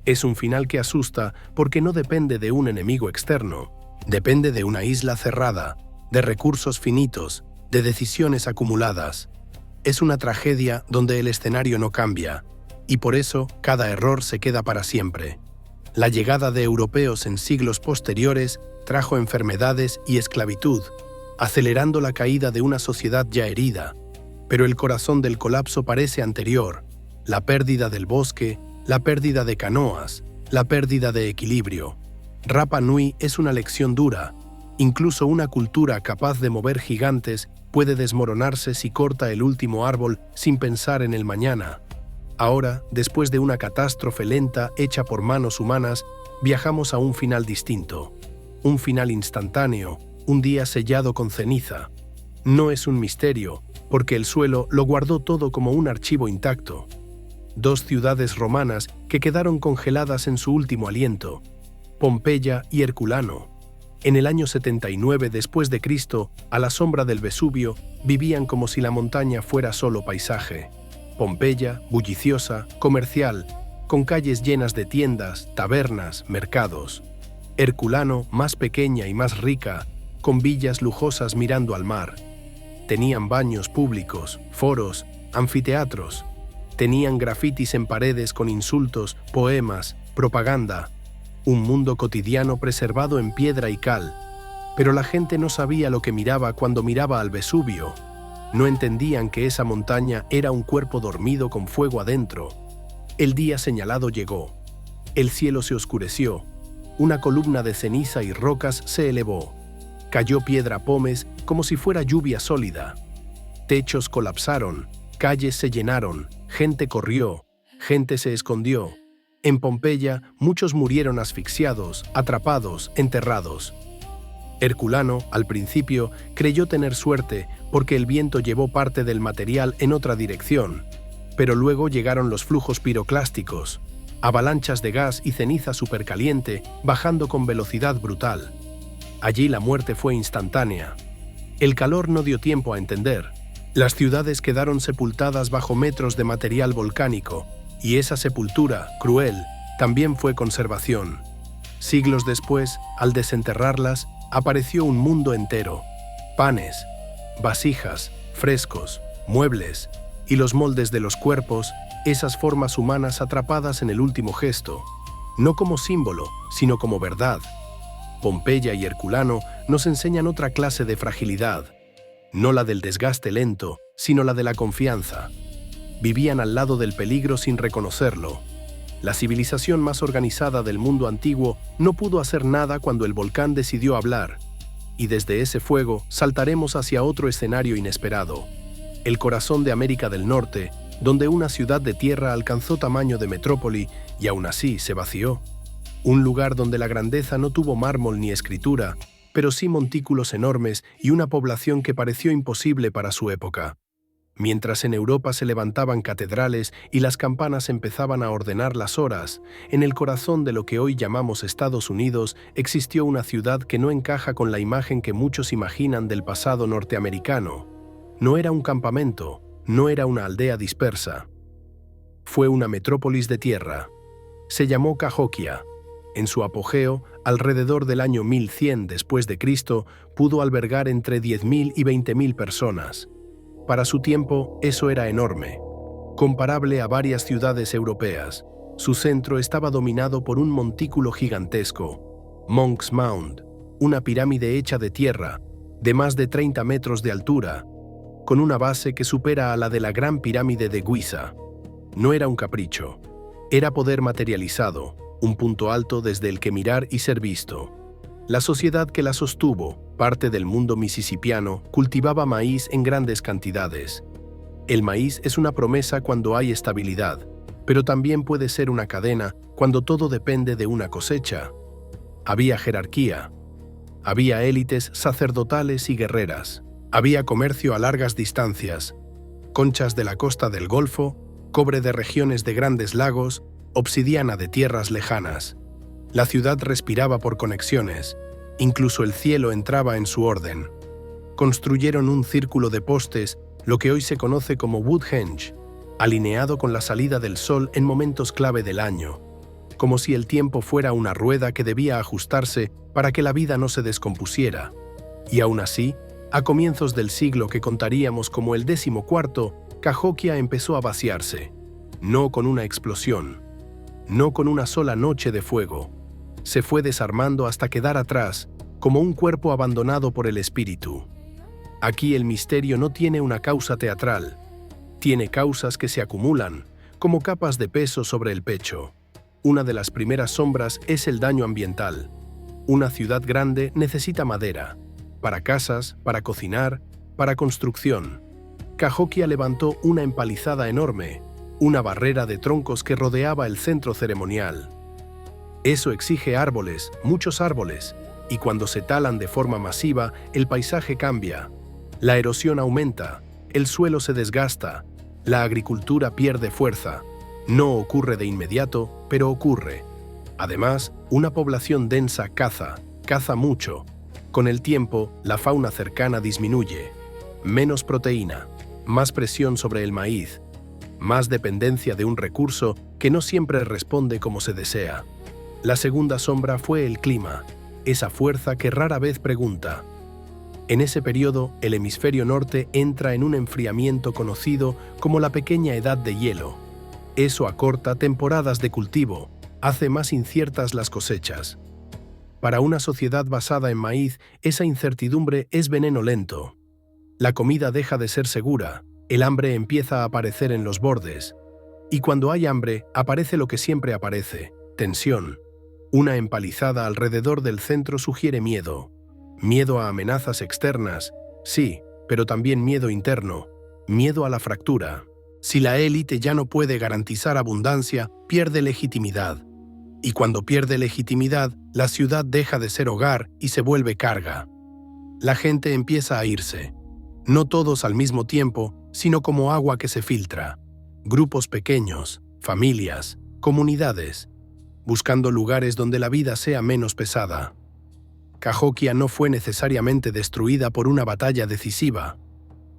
A: Es un final que asusta porque no depende de un enemigo externo, depende de una isla cerrada, de recursos finitos, de decisiones acumuladas. Es una tragedia donde el escenario no cambia, y por eso cada error se queda para siempre. La llegada de europeos en siglos posteriores trajo enfermedades y esclavitud, acelerando la caída de una sociedad ya herida. Pero el corazón del colapso parece anterior: la pérdida del bosque, la pérdida de canoas, la pérdida de equilibrio. Rapa Nui es una lección dura. Incluso una cultura capaz de mover gigantes puede desmoronarse si corta el último árbol sin pensar en el mañana. Ahora, después de una catástrofe lenta hecha por manos humanas, viajamos a un final distinto. Un final instantáneo, un día sellado con ceniza. No es un misterio, porque el suelo lo guardó todo como un archivo intacto. Dos ciudades romanas que quedaron congeladas en su último aliento: Pompeya y Herculano. En el año 79 después de Cristo, a la sombra del Vesubio, vivían como si la montaña fuera solo paisaje. Pompeya, bulliciosa, comercial, con calles llenas de tiendas, tabernas, mercados. Herculano, más pequeña y más rica, con villas lujosas mirando al mar. Tenían baños públicos, foros, anfiteatros. Tenían grafitis en paredes con insultos, poemas, propaganda. Un mundo cotidiano preservado en piedra y cal. Pero la gente no sabía lo que miraba cuando miraba al Vesubio. No entendían que esa montaña era un cuerpo dormido con fuego adentro. El día señalado llegó. El cielo se oscureció. Una columna de ceniza y rocas se elevó. Cayó piedra pómez como si fuera lluvia sólida. Techos colapsaron, calles se llenaron, gente corrió, gente se escondió. En Pompeya, muchos murieron asfixiados, atrapados, enterrados. Herculano, al principio, creyó tener suerte porque el viento llevó parte del material en otra dirección, pero luego llegaron los flujos piroclásticos, avalanchas de gas y ceniza supercaliente bajando con velocidad brutal. Allí la muerte fue instantánea. El calor no dio tiempo a entender. Las ciudades quedaron sepultadas bajo metros de material volcánico, y esa sepultura, cruel, también fue conservación. Siglos después, al desenterrarlas, apareció un mundo entero. Panes, vasijas, frescos, muebles, Y los moldes de los cuerpos, esas formas humanas atrapadas en el último gesto, no como símbolo, sino como verdad. Pompeya y Herculano nos enseñan otra clase de fragilidad, no la del desgaste lento, sino la de la confianza. Vivían al lado del peligro sin reconocerlo. La civilización más organizada del mundo antiguo no pudo hacer nada cuando el volcán decidió hablar, y desde ese fuego saltaremos hacia otro escenario inesperado, el corazón de América del Norte, donde una ciudad de tierra alcanzó tamaño de metrópoli y aún así se vació. Un lugar donde la grandeza no tuvo mármol ni escritura, pero sí montículos enormes y una población que pareció imposible para su época. Mientras en Europa se levantaban catedrales y las campanas empezaban a ordenar las horas, en el corazón de lo que hoy llamamos Estados Unidos existió una ciudad que no encaja con la imagen que muchos imaginan del pasado norteamericano. No era un campamento, no era una aldea dispersa. Fue una metrópolis de tierra. Se llamó Cahokia. En su apogeo, alrededor del año 1100 después de Cristo, pudo albergar entre 10.000 y 20.000 personas. Para su tiempo, eso era enorme. Comparable a varias ciudades europeas, su centro estaba dominado por un montículo gigantesco, Monk's Mound, una pirámide hecha de tierra, de más de 30 metros de altura, con una base que supera a la de la Gran Pirámide de Giza. No era un capricho, era poder materializado, un punto alto desde el que mirar y ser visto. La sociedad que la sostuvo, parte del mundo misisipiano, cultivaba maíz en grandes cantidades. El maíz es una promesa cuando hay estabilidad, pero también puede ser una cadena cuando todo depende de una cosecha. Había jerarquía. Había élites sacerdotales y guerreras. Había comercio a largas distancias, conchas de la costa del Golfo, cobre de regiones de grandes lagos, obsidiana de tierras lejanas. La ciudad respiraba por conexiones, incluso el cielo entraba en su orden. Construyeron un círculo de postes, lo que hoy se conoce como Woodhenge, alineado con la salida del sol en momentos clave del año, como si el tiempo fuera una rueda que debía ajustarse para que la vida no se descompusiera. Y aún así, a comienzos del siglo que contaríamos como el 14º, Cahokia empezó a vaciarse, no con una explosión, no con una sola noche de fuego. Se fue desarmando hasta quedar atrás, como un cuerpo abandonado por el espíritu. Aquí el misterio no tiene una causa teatral, tiene causas que se acumulan, como capas de peso sobre el pecho. Una de las primeras sombras es el daño ambiental. Una ciudad grande necesita madera, para casas, para cocinar, para construcción. Cahokia levantó una empalizada enorme, una barrera de troncos que rodeaba el centro ceremonial. Eso exige árboles, muchos árboles, y cuando se talan de forma masiva, el paisaje cambia. La erosión aumenta, el suelo se desgasta, la agricultura pierde fuerza. No ocurre de inmediato, pero ocurre. Además, una población densa caza mucho. Con el tiempo, la fauna cercana disminuye. Menos proteína, más presión sobre el maíz, más dependencia de un recurso que no siempre responde como se desea. La segunda sombra fue el clima, esa fuerza que rara vez pregunta. En ese periodo, el hemisferio norte entra en un enfriamiento conocido como la pequeña edad de hielo. Eso acorta temporadas de cultivo, hace más inciertas las cosechas. Para una sociedad basada en maíz, esa incertidumbre es veneno lento. La comida deja de ser segura, el hambre empieza a aparecer en los bordes. Y cuando hay hambre, aparece lo que siempre aparece, tensión. Una empalizada alrededor del centro sugiere miedo. Miedo a amenazas externas, sí, pero también miedo interno, miedo a la fractura. Si la élite ya no puede garantizar abundancia, pierde legitimidad. Y cuando pierde legitimidad, la ciudad deja de ser hogar y se vuelve carga. La gente empieza a irse. No todos al mismo tiempo, sino como agua que se filtra. Grupos pequeños, familias, comunidades, buscando lugares donde la vida sea menos pesada. Cahokia no fue necesariamente destruida por una batalla decisiva.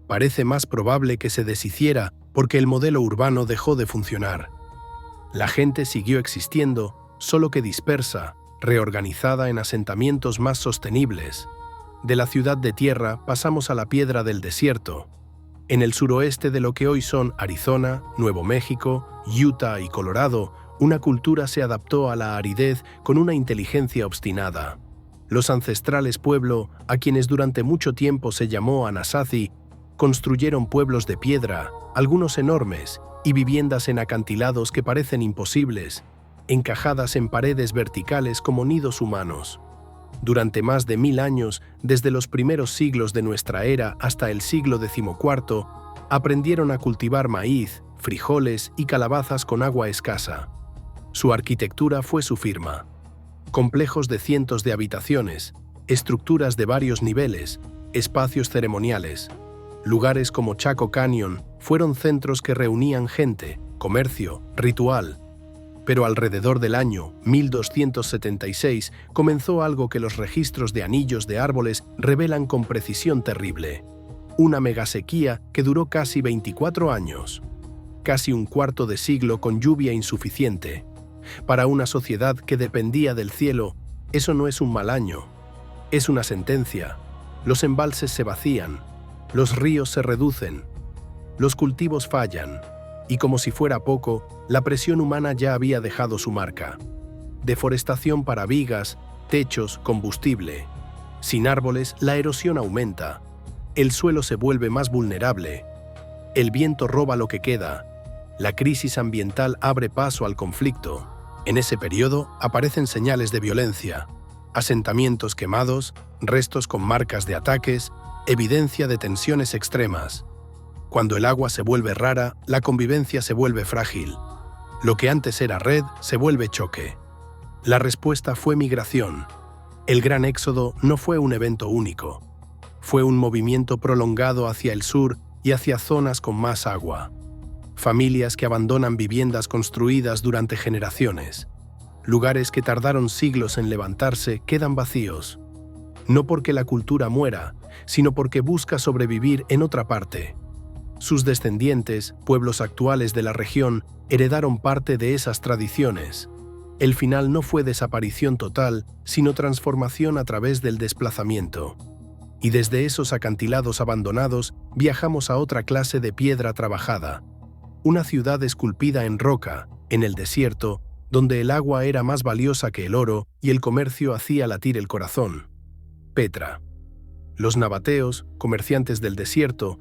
A: Parece más probable que se deshiciera porque el modelo urbano dejó de funcionar. La gente siguió existiendo, solo que dispersa, reorganizada en asentamientos más sostenibles. De la ciudad de tierra pasamos a la piedra del desierto. En el suroeste de lo que hoy son Arizona, Nuevo México, Utah y Colorado, una cultura se adaptó a la aridez con una inteligencia obstinada. Los ancestrales pueblo, a quienes durante mucho tiempo se llamó Anasazi, construyeron pueblos de piedra, algunos enormes, y viviendas en acantilados que parecen imposibles, encajadas en paredes verticales como nidos humanos. Durante más de 1000 años, desde los primeros siglos de nuestra era hasta el siglo XIV, aprendieron a cultivar maíz, frijoles y calabazas con agua escasa. Su arquitectura fue su firma. Complejos de cientos de habitaciones, estructuras de varios niveles, espacios ceremoniales. Lugares como Chaco Canyon fueron centros que reunían gente, comercio, ritual. Pero alrededor del año 1276 comenzó algo que los registros de anillos de árboles revelan con precisión terrible. Una megasequía que duró casi 24 años. Casi un cuarto de siglo con lluvia insuficiente. Para una sociedad que dependía del cielo, eso no es un mal año. Es una sentencia. Los embalses se vacían. Los ríos se reducen. Los cultivos fallan. Y como si fuera poco, la presión humana ya había dejado su marca. Deforestación para vigas, techos, combustible. Sin árboles, la erosión aumenta. El suelo se vuelve más vulnerable. El viento roba lo que queda. La crisis ambiental abre paso al conflicto. En ese periodo aparecen señales de violencia. Asentamientos quemados, restos con marcas de ataques, evidencia de tensiones extremas. Cuando el agua se vuelve rara, la convivencia se vuelve frágil. Lo que antes era red se vuelve choque. La respuesta fue migración. El gran éxodo no fue un evento único. Fue un movimiento prolongado hacia el sur y hacia zonas con más agua. Familias que abandonan viviendas construidas durante generaciones. Lugares que tardaron siglos en levantarse quedan vacíos. No porque la cultura muera, sino porque busca sobrevivir en otra parte. Sus descendientes, pueblos actuales de la región, heredaron parte de esas tradiciones. El final no fue desaparición total, sino transformación a través del desplazamiento. Y desde esos acantilados abandonados viajamos a otra clase de piedra trabajada. Una ciudad esculpida en roca, en el desierto, donde el agua era más valiosa que el oro y el comercio hacía latir el corazón. Petra. Los nabateos, comerciantes del desierto,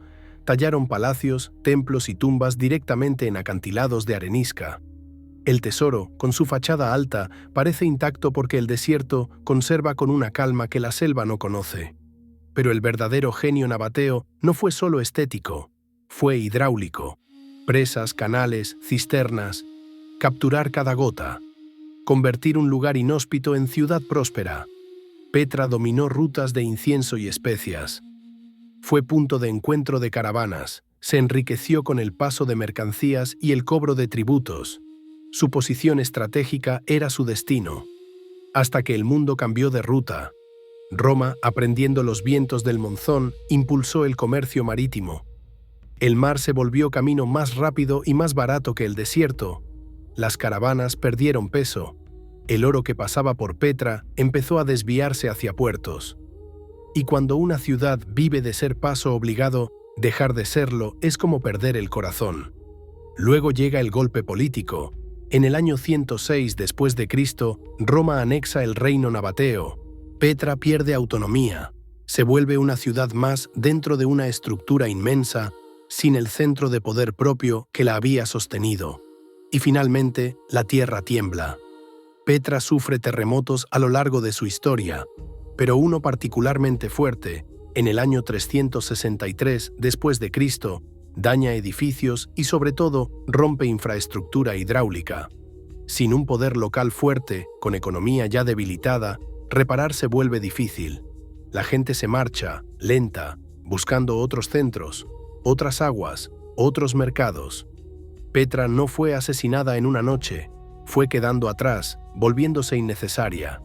A: tallaron palacios, templos y tumbas directamente en acantilados de arenisca. El tesoro, con su fachada alta, parece intacto porque el desierto conserva con una calma que la selva no conoce. Pero el verdadero genio nabateo no fue solo estético, fue hidráulico. Presas, canales, cisternas, capturar cada gota, convertir un lugar inhóspito en ciudad próspera. Petra dominó rutas de incienso y especias. Fue punto de encuentro de caravanas, se enriqueció con el paso de mercancías y el cobro de tributos. Su posición estratégica era su destino. Hasta que el mundo cambió de ruta. Roma, aprendiendo los vientos del monzón, impulsó el comercio marítimo. El mar se volvió camino más rápido y más barato que el desierto. Las caravanas perdieron peso. El oro que pasaba por Petra empezó a desviarse hacia puertos. Y cuando una ciudad vive de ser paso obligado, dejar de serlo es como perder el corazón. Luego llega el golpe político. En el año 106 después de Cristo, Roma anexa el reino nabateo. Petra pierde autonomía. Se vuelve una ciudad más dentro de una estructura inmensa, sin el centro de poder propio que la había sostenido. Y finalmente, la tierra tiembla. Petra sufre terremotos a lo largo de su historia, pero uno particularmente fuerte, en el año 363 después de Cristo, daña edificios y sobre todo rompe infraestructura hidráulica. Sin un poder local fuerte, con economía ya debilitada, reparar se vuelve difícil. La gente se marcha, lenta, buscando otros centros, otras aguas, otros mercados. Petra no fue asesinada en una noche, fue quedando atrás, volviéndose innecesaria.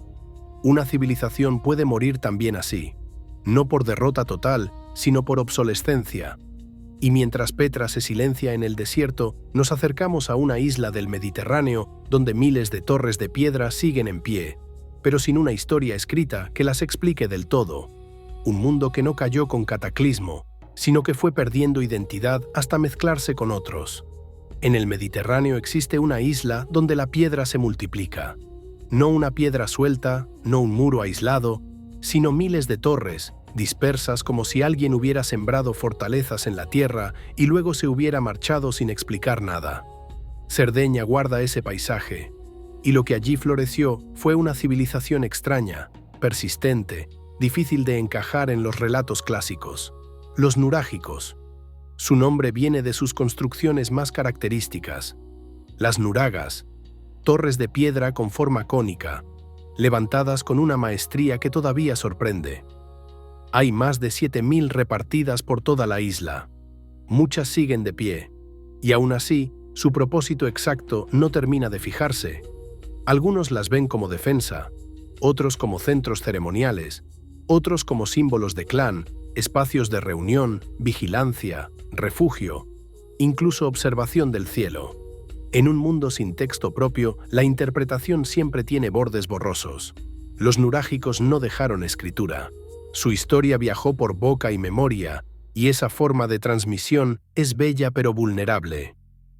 A: Una civilización puede morir también así, no por derrota total, sino por obsolescencia. Y mientras Petra se silencia en el desierto, nos acercamos a una isla del Mediterráneo donde miles de torres de piedra siguen en pie, pero sin una historia escrita que las explique del todo. Un mundo que no cayó con cataclismo, sino que fue perdiendo identidad hasta mezclarse con otros. En el Mediterráneo existe una isla donde la piedra se multiplica. No una piedra suelta, no un muro aislado, sino miles de torres, dispersas como si alguien hubiera sembrado fortalezas en la tierra y luego se hubiera marchado sin explicar nada. Cerdeña guarda ese paisaje, y lo que allí floreció fue una civilización extraña, persistente, difícil de encajar en los relatos clásicos. Los nurágicos. Su nombre viene de sus construcciones más características. Las nuragas, torres de piedra con forma cónica, levantadas con una maestría que todavía sorprende. Hay más de 7.000 repartidas por toda la isla. Muchas siguen de pie, y aún así, su propósito exacto no termina de fijarse. Algunos las ven como defensa, otros como centros ceremoniales, otros como símbolos de clan, espacios de reunión, vigilancia, refugio, incluso observación del cielo. En un mundo sin texto propio, la interpretación siempre tiene bordes borrosos. Los nurágicos no dejaron escritura. Su historia viajó por boca y memoria, y esa forma de transmisión es bella pero vulnerable.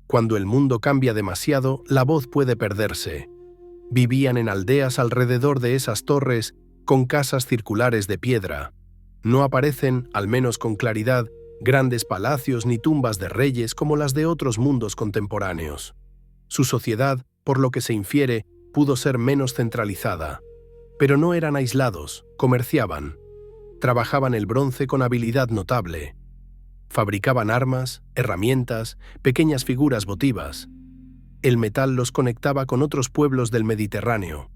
A: Cuando el mundo cambia demasiado, la voz puede perderse. Vivían en aldeas alrededor de esas torres, con casas circulares de piedra. No aparecen, al menos con claridad, grandes palacios ni tumbas de reyes como las de otros mundos contemporáneos. Su sociedad, por lo que se infiere, pudo ser menos centralizada. Pero no eran aislados, comerciaban. Trabajaban el bronce con habilidad notable. Fabricaban armas, herramientas, pequeñas figuras votivas. El metal los conectaba con otros pueblos del Mediterráneo.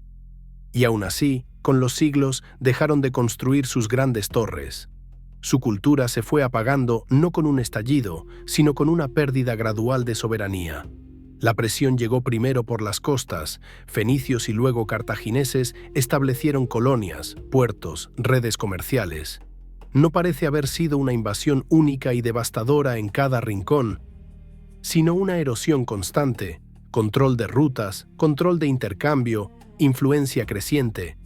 A: Y aún así, con los siglos, dejaron de construir sus grandes torres. Su cultura se fue apagando no con un estallido, sino con una pérdida gradual de soberanía. La presión llegó primero por las costas. Fenicios y luego cartagineses establecieron colonias, puertos, redes comerciales. No parece haber sido una invasión única y devastadora en cada rincón, sino una erosión constante, control de rutas, control de intercambio, influencia creciente.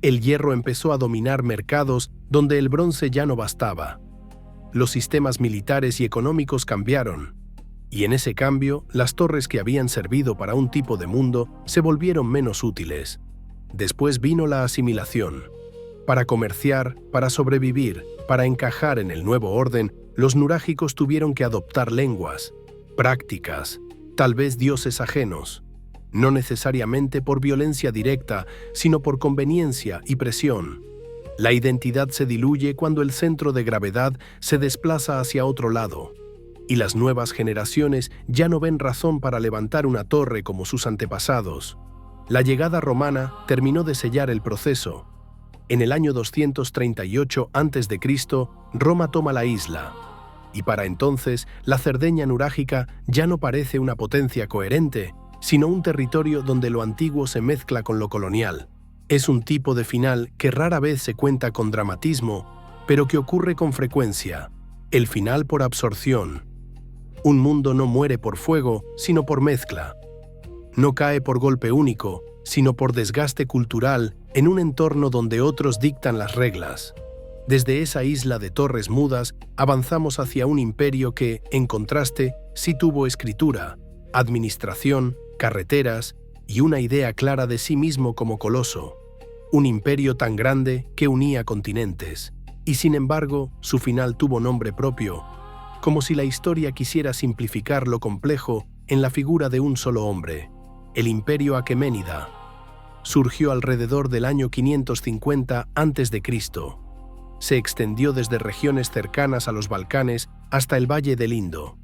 A: El hierro empezó a dominar mercados donde el bronce ya no bastaba. Los sistemas militares y económicos cambiaron. Y en ese cambio, las torres que habían servido para un tipo de mundo se volvieron menos útiles. Después vino la asimilación. Para comerciar, para sobrevivir, para encajar en el nuevo orden, los nurágicos tuvieron que adoptar lenguas, prácticas, tal vez dioses ajenos, no necesariamente por violencia directa, sino por conveniencia y presión. La identidad se diluye cuando el centro de gravedad se desplaza hacia otro lado. Y las nuevas generaciones ya no ven razón para levantar una torre como sus antepasados. La llegada romana terminó de sellar el proceso. En el año 238 a.C., Roma toma la isla. Y para entonces, la Cerdeña nurágica ya no parece una potencia coherente, sino un territorio donde lo antiguo se mezcla con lo colonial. Es un tipo de final que rara vez se cuenta con dramatismo, pero que ocurre con frecuencia. El final por absorción. Un mundo no muere por fuego, sino por mezcla. No cae por golpe único, sino por desgaste cultural en un entorno donde otros dictan las reglas. Desde esa isla de torres mudas, avanzamos hacia un imperio que, en contraste, sí tuvo escritura, administración, carreteras y una idea clara de sí mismo como coloso. Un imperio tan grande que unía continentes. Y sin embargo, su final tuvo nombre propio, como si la historia quisiera simplificar lo complejo en la figura de un solo hombre, el Imperio Aqueménida. Surgió alrededor del año 550 a.C. Se extendió desde regiones cercanas a los Balcanes hasta el Valle del Indo.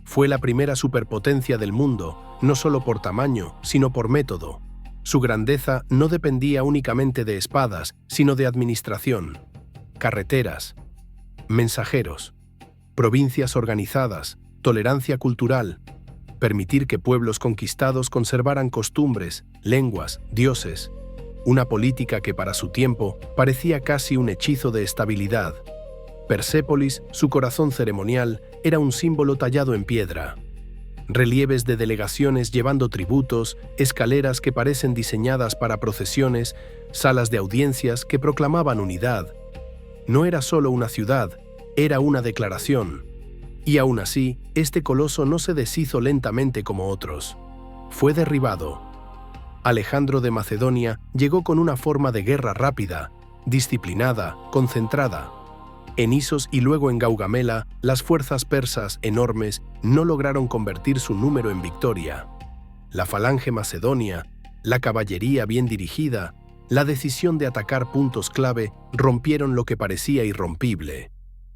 A: Fue la primera superpotencia del mundo, no solo por tamaño, sino por método. Su grandeza no dependía únicamente de espadas, sino de administración, carreteras, mensajeros, provincias organizadas, tolerancia cultural, permitir que pueblos conquistados conservaran costumbres, lenguas, dioses, una política que para su tiempo parecía casi un hechizo de estabilidad. Persépolis, su corazón ceremonial, era un símbolo tallado en piedra. Relieves de delegaciones llevando tributos, escaleras que parecen diseñadas para procesiones, salas de audiencias que proclamaban unidad. No era solo una ciudad, Era una declaración. Y aún así, este coloso no se deshizo lentamente como otros. Fue derribado. Alejandro de Macedonia llegó con una forma de guerra rápida, disciplinada, concentrada. En Isos y luego en Gaugamela, las fuerzas persas, enormes, no lograron convertir su número en victoria. La falange macedonia, la caballería bien dirigida, la decisión de atacar puntos clave rompieron lo que parecía irrompible.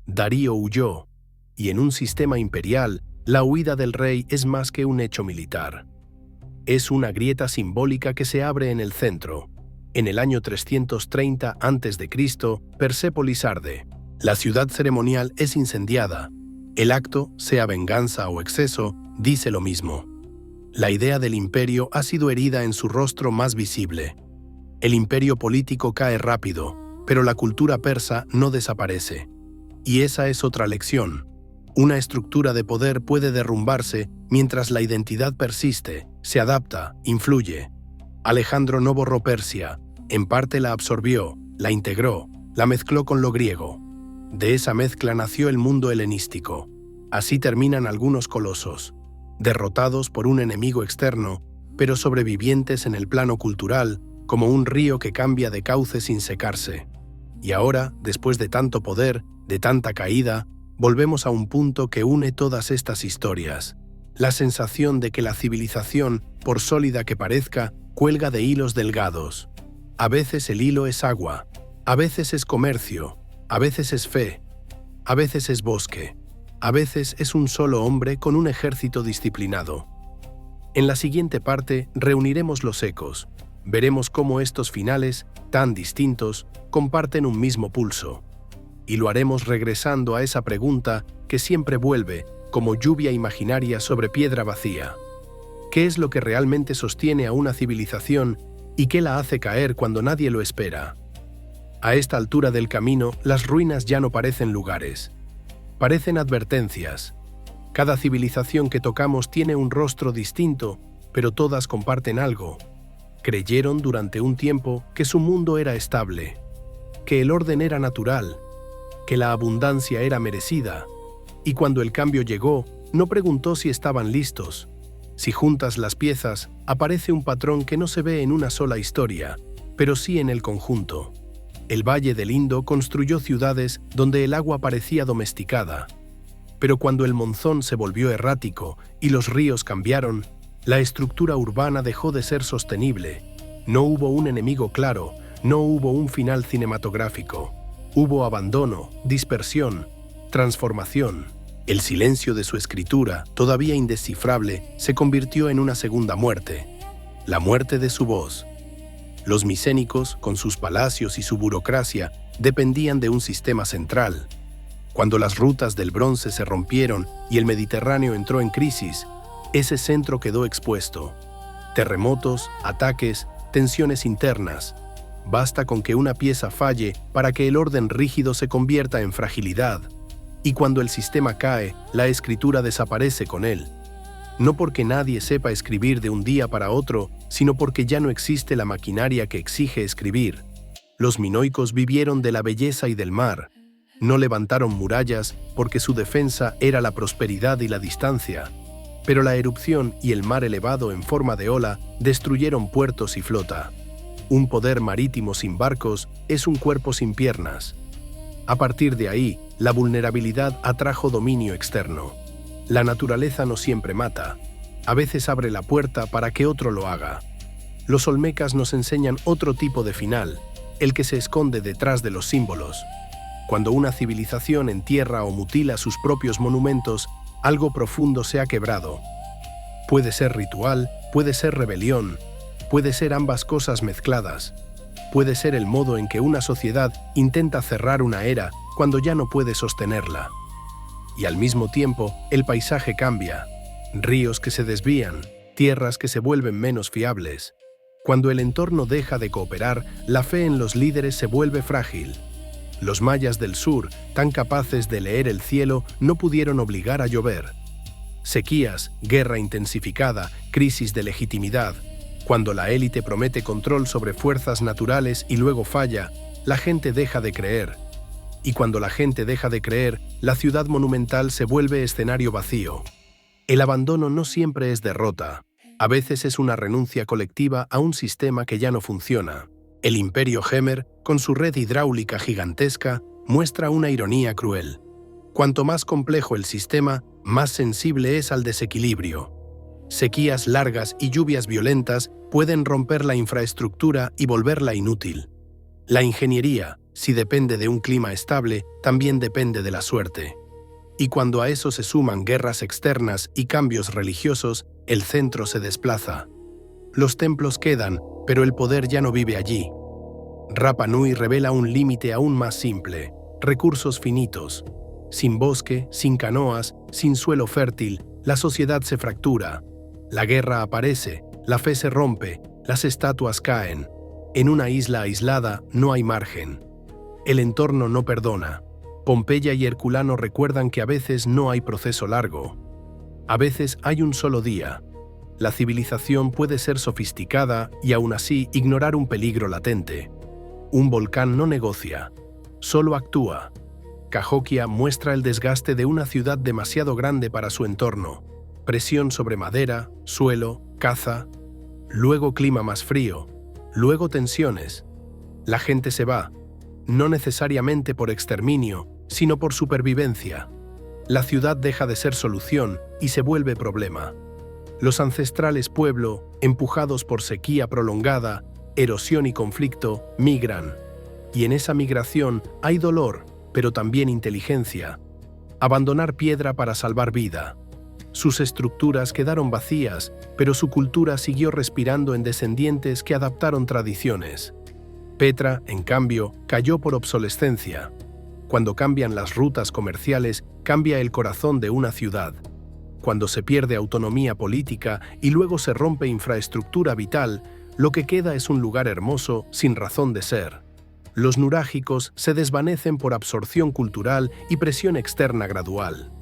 A: Darío huyó, y en un sistema imperial, la huida del rey es más que un hecho militar. Es una grieta simbólica que se abre en el centro. En el año 330 a.C., Persépolis arde. La ciudad ceremonial es incendiada. El acto, sea venganza o exceso, dice lo mismo. La idea del imperio ha sido herida en su rostro más visible. El imperio político cae rápido, pero la cultura persa no desaparece. Y esa es otra lección. Una estructura de poder puede derrumbarse mientras la identidad persiste, se adapta, influye. Alejandro no borró Persia, en parte la absorbió, la integró, la mezcló con lo griego. De esa mezcla nació el mundo helenístico. Así terminan algunos colosos, derrotados por un enemigo externo, pero sobrevivientes en el plano cultural, como un río que cambia de cauce sin secarse. Y ahora, después de tanto poder, de tanta caída, volvemos a un punto que une todas estas historias. La sensación de que la civilización, por sólida que parezca, cuelga de hilos delgados. A veces el hilo es agua, a veces es comercio, a veces es fe, a veces es bosque, a veces es un solo hombre con un ejército disciplinado. En la siguiente parte reuniremos los ecos. Veremos cómo estos finales, tan distintos, comparten un mismo pulso. Y lo haremos regresando a esa pregunta que siempre vuelve, como lluvia imaginaria sobre piedra vacía. ¿Qué es lo que realmente sostiene a una civilización y qué la hace caer cuando nadie lo espera? A esta altura del camino, las ruinas ya no parecen lugares. Parecen advertencias. Cada civilización que tocamos tiene un rostro distinto, pero todas comparten algo. Creyeron durante un tiempo que su mundo era estable, que el orden era natural, que la abundancia era merecida, y cuando el cambio llegó, no preguntó si estaban listos. Si juntas las piezas, aparece un patrón que no se ve en una sola historia, pero sí en el conjunto. El Valle del Indo construyó ciudades donde el agua parecía domesticada. Pero cuando el monzón se volvió errático y los ríos cambiaron, la estructura urbana dejó de ser sostenible. No hubo un enemigo claro, no hubo un final cinematográfico. Hubo abandono, dispersión, transformación. El silencio de su escritura, todavía indescifrable, se convirtió en una segunda muerte, la muerte de su voz. Los micénicos, con sus palacios y su burocracia, dependían de un sistema central. Cuando las rutas del bronce se rompieron y el Mediterráneo entró en crisis, ese centro quedó expuesto. Terremotos, ataques, tensiones internas. Basta con que una pieza falle para que el orden rígido se convierta en fragilidad. Y cuando el sistema cae, la escritura desaparece con él. No porque nadie sepa escribir de un día para otro, sino porque ya no existe la maquinaria que exige escribir. Los minoicos vivieron de la belleza y del mar. No levantaron murallas porque su defensa era la prosperidad y la distancia. Pero la erupción y el mar elevado en forma de ola destruyeron puertos y flota. Un poder marítimo sin barcos es un cuerpo sin piernas. A partir de ahí, la vulnerabilidad atrajo dominio externo. La naturaleza no siempre mata. A veces abre la puerta para que otro lo haga. Los olmecas nos enseñan otro tipo de final, el que se esconde detrás de los símbolos. Cuando una civilización entierra o mutila sus propios monumentos, algo profundo se ha quebrado. Puede ser ritual, puede ser rebelión, puede ser ambas cosas mezcladas. Puede ser el modo en que una sociedad intenta cerrar una era cuando ya no puede sostenerla. Y al mismo tiempo, el paisaje cambia. Ríos que se desvían, tierras que se vuelven menos fiables. Cuando el entorno deja de cooperar, la fe en los líderes se vuelve frágil. Los mayas del sur, tan capaces de leer el cielo, no pudieron obligar a llover. Sequías, guerra intensificada, crisis de legitimidad. Cuando la élite promete control sobre fuerzas naturales y luego falla, la gente deja de creer. Y cuando la gente deja de creer, la ciudad monumental se vuelve escenario vacío. El abandono no siempre es derrota. A veces es una renuncia colectiva a un sistema que ya no funciona. El Imperio Hemer, con su red hidráulica gigantesca, muestra una ironía cruel. Cuanto más complejo el sistema, más sensible es al desequilibrio. Sequías largas y lluvias violentas pueden romper la infraestructura y volverla inútil. La ingeniería, si depende de un clima estable, también depende de la suerte. Y cuando a eso se suman guerras externas y cambios religiosos, el centro se desplaza. Los templos quedan, pero el poder ya no vive allí. Rapa Nui revela un límite aún más simple: recursos finitos. Sin bosque, sin canoas, sin suelo fértil, la sociedad se fractura. La guerra aparece, la fe se rompe, las estatuas caen. En una isla aislada no hay margen. El entorno no perdona. Pompeya y Herculano recuerdan que a veces no hay proceso largo. A veces hay un solo día. La civilización puede ser sofisticada y aún así ignorar un peligro latente. Un volcán no negocia, solo actúa. Cahokia muestra el desgaste de una ciudad demasiado grande para su entorno. Presión sobre madera, suelo, caza. Luego clima más frío. Luego tensiones. La gente se va, no necesariamente por exterminio, sino por supervivencia. La ciudad deja de ser solución y se vuelve problema. Los ancestrales pueblos, empujados por sequía prolongada, erosión y conflicto, migran. Y en esa migración hay dolor, pero también inteligencia. Abandonar piedra para salvar vida. Sus estructuras quedaron vacías, pero su cultura siguió respirando en descendientes que adaptaron tradiciones. Petra, en cambio, cayó por obsolescencia. Cuando cambian las rutas comerciales, cambia el corazón de una ciudad. Cuando se pierde autonomía política y luego se rompe infraestructura vital, lo que queda es un lugar hermoso sin razón de ser. Los nurágicos se desvanecen por absorción cultural y presión externa gradual.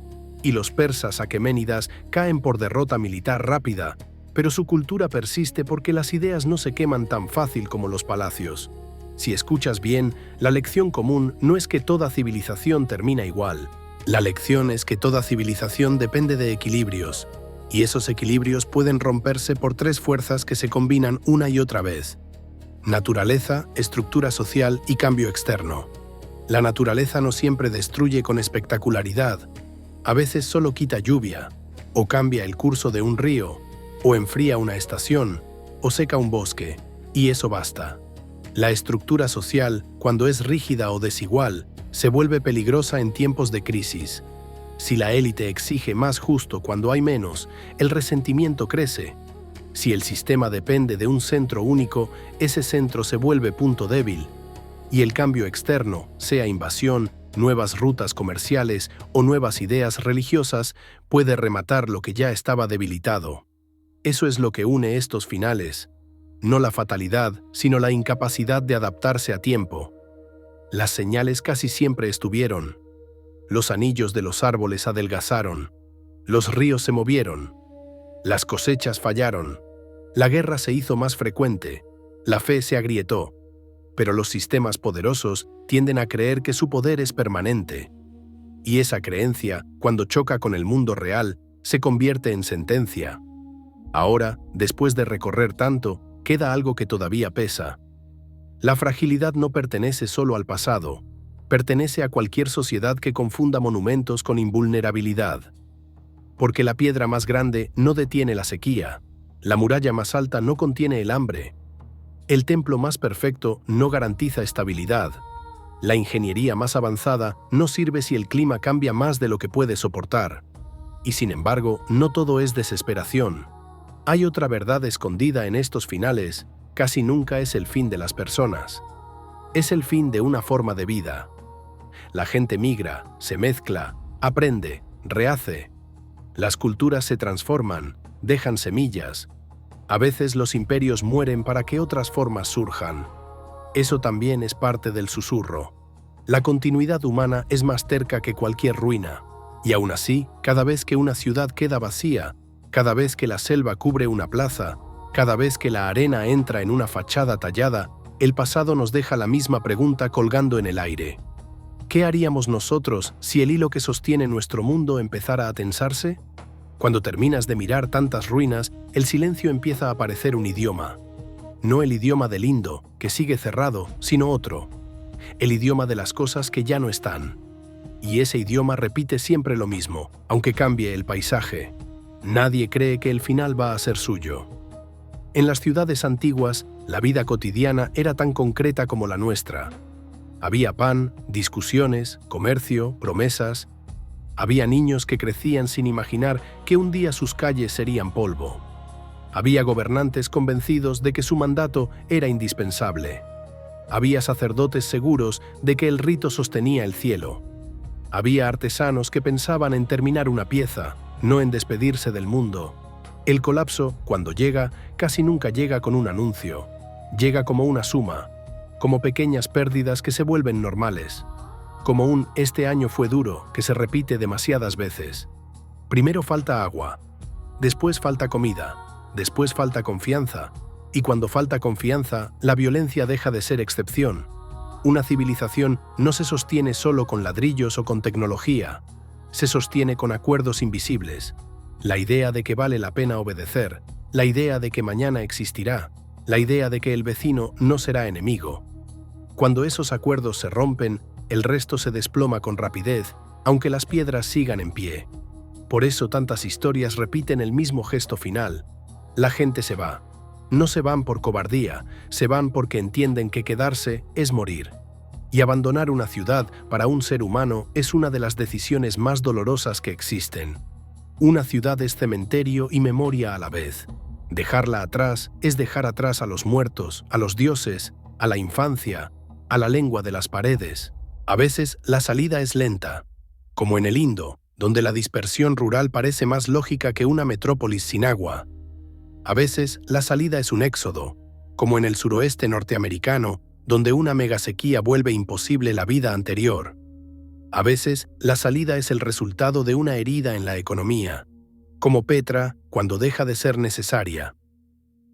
A: Y los persas aqueménidas caen por derrota militar rápida, pero su cultura persiste porque las ideas no se queman tan fácil como los palacios. Si escuchas bien, la lección común no es que toda civilización termina igual. La lección es que toda civilización depende de equilibrios, y esos equilibrios pueden romperse por tres fuerzas que se combinan una y otra vez: naturaleza, estructura social y cambio externo. La naturaleza no siempre destruye con espectacularidad. A veces solo quita lluvia, o cambia el curso de un río, o enfría una estación, o seca un bosque, y eso basta. La estructura social, cuando es rígida o desigual, se vuelve peligrosa en tiempos de crisis. Si la élite exige más justo cuando hay menos, el resentimiento crece. Si el sistema depende de un centro único, ese centro se vuelve punto débil. Y el cambio externo, sea invasión, nuevas rutas comerciales o nuevas ideas religiosas, puede rematar lo que ya estaba debilitado. Eso es lo que une estos finales. No la fatalidad, sino la incapacidad de adaptarse a tiempo. Las señales casi siempre estuvieron. Los anillos de los árboles adelgazaron. Los ríos se movieron. Las cosechas fallaron. La guerra se hizo más frecuente. La fe se agrietó. Pero los sistemas poderosos tienden a creer que su poder es permanente. Y esa creencia, cuando choca con el mundo real, se convierte en sentencia. Ahora, después de recorrer tanto, queda algo que todavía pesa. La fragilidad no pertenece solo al pasado, pertenece a cualquier sociedad que confunda monumentos con invulnerabilidad. Porque la piedra más grande no detiene la sequía, la muralla más alta no contiene el hambre, el templo más perfecto no garantiza estabilidad, la ingeniería más avanzada no sirve si el clima cambia más de lo que puede soportar. Y sin embargo, no todo es desesperación. Hay otra verdad escondida en estos finales: casi nunca es el fin de las personas. Es el fin de una forma de vida. La gente migra, se mezcla, aprende, rehace. Las culturas se transforman, dejan semillas. A veces los imperios mueren para que otras formas surjan. Eso también es parte del susurro. La continuidad humana es más terca que cualquier ruina. Y aún así, cada vez que una ciudad queda vacía, cada vez que la selva cubre una plaza, cada vez que la arena entra en una fachada tallada, el pasado nos deja la misma pregunta colgando en el aire: ¿Qué haríamos nosotros si el hilo que sostiene nuestro mundo empezara a tensarse? Cuando terminas de mirar tantas ruinas, el silencio empieza a parecer un idioma. No el idioma del Indo, que sigue cerrado, sino otro. El idioma de las cosas que ya no están. Y ese idioma repite siempre lo mismo, aunque cambie el paisaje. Nadie cree que el final va a ser suyo. En las ciudades antiguas, la vida cotidiana era tan concreta como la nuestra. Había pan, discusiones, comercio, promesas. Había niños que crecían sin imaginar que un día sus calles serían polvo. Había gobernantes convencidos de que su mandato era indispensable. Había sacerdotes seguros de que el rito sostenía el cielo. Había artesanos que pensaban en terminar una pieza, no en despedirse del mundo. El colapso, cuando llega, casi nunca llega con un anuncio. Llega como una suma, como pequeñas pérdidas que se vuelven normales. Como un «este año fue duro» que se repite demasiadas veces. Primero falta agua, después falta comida, después falta confianza, y cuando falta confianza, la violencia deja de ser excepción. Una civilización no se sostiene solo con ladrillos o con tecnología, se sostiene con acuerdos invisibles. La idea de que vale la pena obedecer, la idea de que mañana existirá, la idea de que el vecino no será enemigo. Cuando esos acuerdos se rompen, el resto se desploma con rapidez, aunque las piedras sigan en pie. Por eso tantas historias repiten el mismo gesto final. La gente se va. No se van por cobardía, se van porque entienden que quedarse es morir. Y abandonar una ciudad para un ser humano es una de las decisiones más dolorosas que existen. Una ciudad es cementerio y memoria a la vez. Dejarla atrás es dejar atrás a los muertos, a los dioses, a la infancia, a la lengua de las paredes. A veces la salida es lenta, como en el Indo, donde la dispersión rural parece más lógica que una metrópolis sin agua. A veces la salida es un éxodo, como en el suroeste norteamericano, donde una megasequía vuelve imposible la vida anterior. A veces la salida es el resultado de una herida en la economía, como Petra cuando deja de ser necesaria.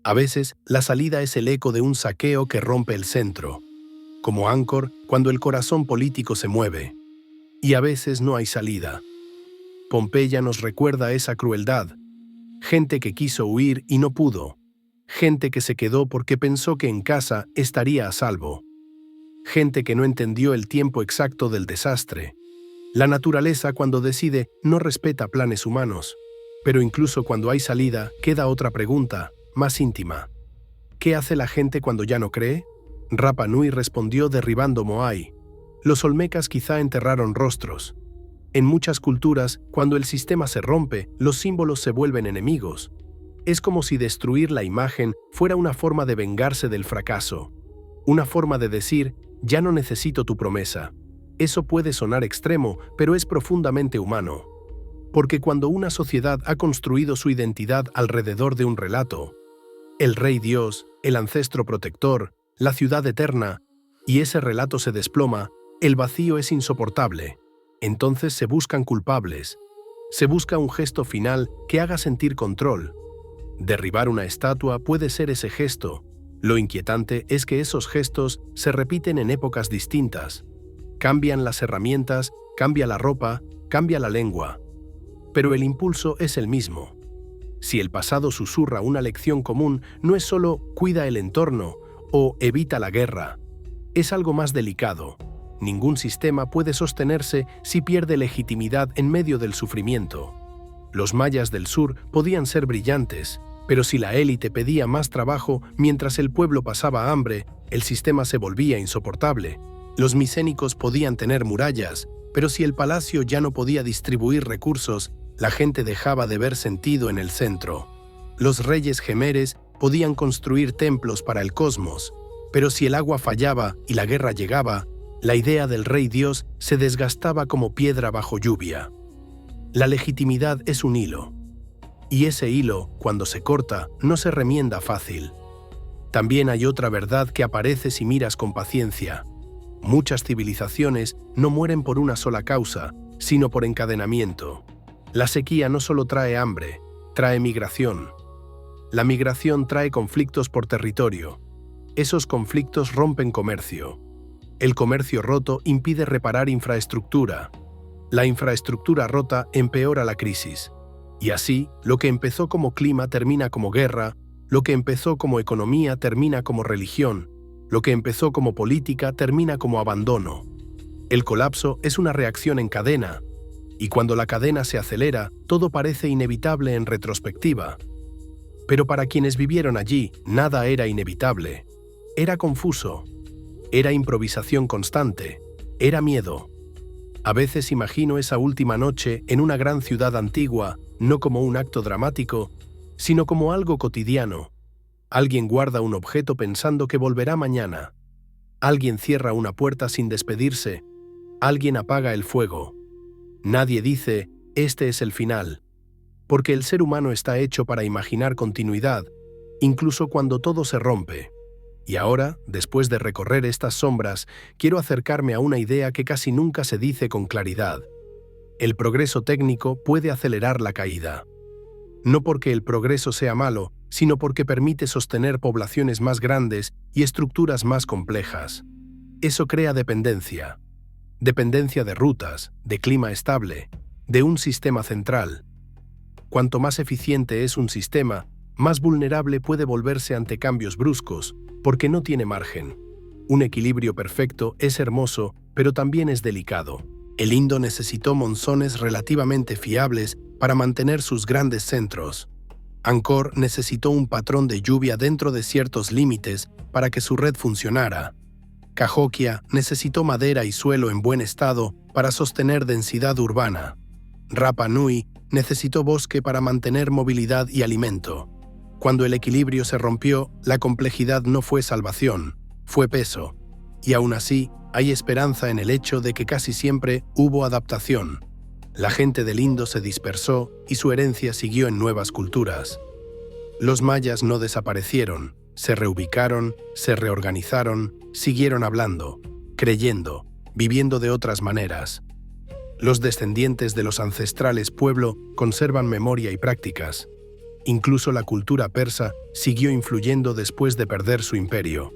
A: A veces la salida es el eco de un saqueo que rompe el centro, como Angkor cuando el corazón político se mueve. Y a veces no hay salida. Pompeya nos recuerda esa crueldad. Gente que quiso huir y no pudo. Gente que se quedó porque pensó que en casa estaría a salvo. Gente que no entendió el tiempo exacto del desastre. La naturaleza, cuando decide, no respeta planes humanos. Pero incluso cuando hay salida, queda otra pregunta, más íntima. ¿Qué hace la gente cuando ya no cree? Rapa Nui respondió derribando Moai. Los olmecas quizá enterraron rostros. En muchas culturas, cuando el sistema se rompe, los símbolos se vuelven enemigos. Es como si destruir la imagen fuera una forma de vengarse del fracaso. Una forma de decir, ya no necesito tu promesa. Eso puede sonar extremo, pero es profundamente humano. Porque cuando una sociedad ha construido su identidad alrededor de un relato, el rey Dios, el ancestro protector, la ciudad eterna, y ese relato se desploma, el vacío es insoportable. Entonces se buscan culpables. Se busca un gesto final que haga sentir control. Derribar una estatua puede ser ese gesto. Lo inquietante es que esos gestos se repiten en épocas distintas. Cambian las herramientas, cambia la ropa, cambia la lengua. Pero el impulso es el mismo. Si el pasado susurra una lección común, no es solo «cuida el entorno» o «evita la guerra». Es algo más delicado. Ningún sistema puede sostenerse si pierde legitimidad en medio del sufrimiento. Los mayas del sur podían ser brillantes, pero si la élite pedía más trabajo mientras el pueblo pasaba hambre, el sistema se volvía insoportable. Los micénicos podían tener murallas, pero si el palacio ya no podía distribuir recursos, la gente dejaba de ver sentido en el centro. Los reyes gemeres podían construir templos para el cosmos, pero si el agua fallaba y la guerra llegaba, la idea del rey Dios se desgastaba como piedra bajo lluvia. La legitimidad es un hilo, y ese hilo, cuando se corta, no se remienda fácil. También hay otra verdad que aparece si miras con paciencia. Muchas civilizaciones no mueren por una sola causa, sino por encadenamiento. La sequía no solo trae hambre, trae migración. La migración trae conflictos por territorio. Esos conflictos rompen comercio. El comercio roto impide reparar infraestructura. La infraestructura rota empeora la crisis. Y así, lo que empezó como clima termina como guerra, lo que empezó como economía termina como religión, lo que empezó como política termina como abandono. El colapso es una reacción en cadena, y cuando la cadena se acelera, todo parece inevitable en retrospectiva. Pero para quienes vivieron allí, nada era inevitable. Era confuso. Era improvisación constante. Era miedo. A veces imagino esa última noche en una gran ciudad antigua, no como un acto dramático, sino como algo cotidiano. Alguien guarda un objeto pensando que volverá mañana. Alguien cierra una puerta sin despedirse. Alguien apaga el fuego. Nadie dice, este es el final. Porque el ser humano está hecho para imaginar continuidad, incluso cuando todo se rompe. Y ahora, después de recorrer estas sombras, quiero acercarme a una idea que casi nunca se dice con claridad. El progreso técnico puede acelerar la caída. No porque el progreso sea malo, sino porque permite sostener poblaciones más grandes y estructuras más complejas. Eso crea dependencia. Dependencia de rutas, de clima estable, de un sistema central. Cuanto más eficiente es un sistema, más vulnerable puede volverse ante cambios bruscos, porque no tiene margen. Un equilibrio perfecto es hermoso, pero también es delicado. El Indo necesitó monzones relativamente fiables para mantener sus grandes centros. Angkor necesitó un patrón de lluvia dentro de ciertos límites para que su red funcionara. Cahokia necesitó madera y suelo en buen estado para sostener densidad urbana. Rapa Nui necesitó bosque para mantener movilidad y alimento. Cuando el equilibrio se rompió, la complejidad no fue salvación, fue peso. Y aún así, hay esperanza en el hecho de que casi siempre hubo adaptación. La gente del Indo se dispersó y su herencia siguió en nuevas culturas. Los mayas no desaparecieron, se reubicaron, se reorganizaron, siguieron hablando, creyendo, viviendo de otras maneras. Los descendientes de los ancestrales pueblo conservan memoria y prácticas. Incluso la cultura persa siguió influyendo después de perder su imperio.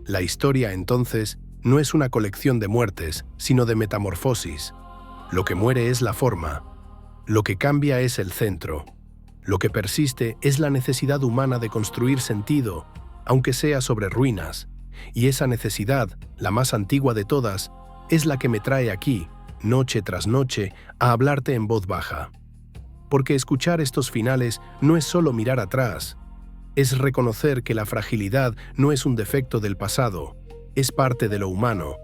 A: La historia, entonces, no es una colección de muertes, sino de metamorfosis. Lo que muere es la forma. Lo que cambia es el centro. Lo que persiste es la necesidad humana de construir sentido, aunque sea sobre ruinas. Y esa necesidad, la más antigua de todas, es la que me trae aquí, noche tras noche, a hablarte en voz baja. Porque escuchar estos finales no es solo mirar atrás, es reconocer que la fragilidad no es un defecto del pasado, es parte de lo humano.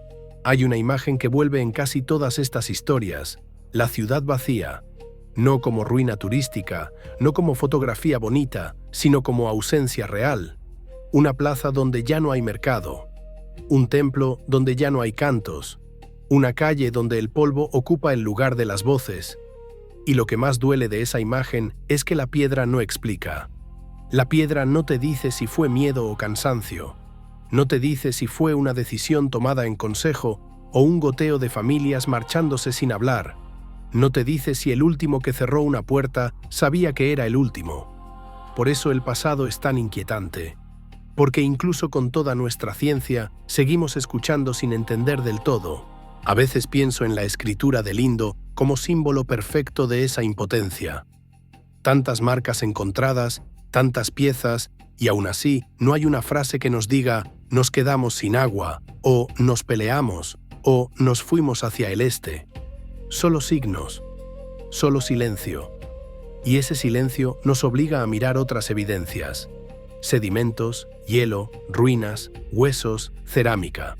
A: Hay una imagen que vuelve en casi todas estas historias, la ciudad vacía, no como ruina turística, no como fotografía bonita, sino como ausencia real. Una plaza donde ya no hay mercado, un templo donde ya no hay cantos, una calle donde el polvo ocupa el lugar de las voces. Y lo que más duele de esa imagen es que la piedra no explica. La piedra no te dice si fue miedo o cansancio. No te dice si fue una decisión tomada en consejo o un goteo de familias marchándose sin hablar. No te dice si el último que cerró una puerta sabía que era el último. Por eso el pasado es tan inquietante. Porque incluso con toda nuestra ciencia, seguimos escuchando sin entender del todo. A veces pienso en la escritura del Indo como símbolo perfecto de esa impotencia. Tantas marcas encontradas, tantas piezas, y aún así no hay una frase que nos diga «nos quedamos sin agua», o «nos peleamos», o «nos fuimos hacia el este». Solo signos, solo silencio. Y ese silencio nos obliga a mirar otras evidencias. Sedimentos, hielo, ruinas, huesos, cerámica.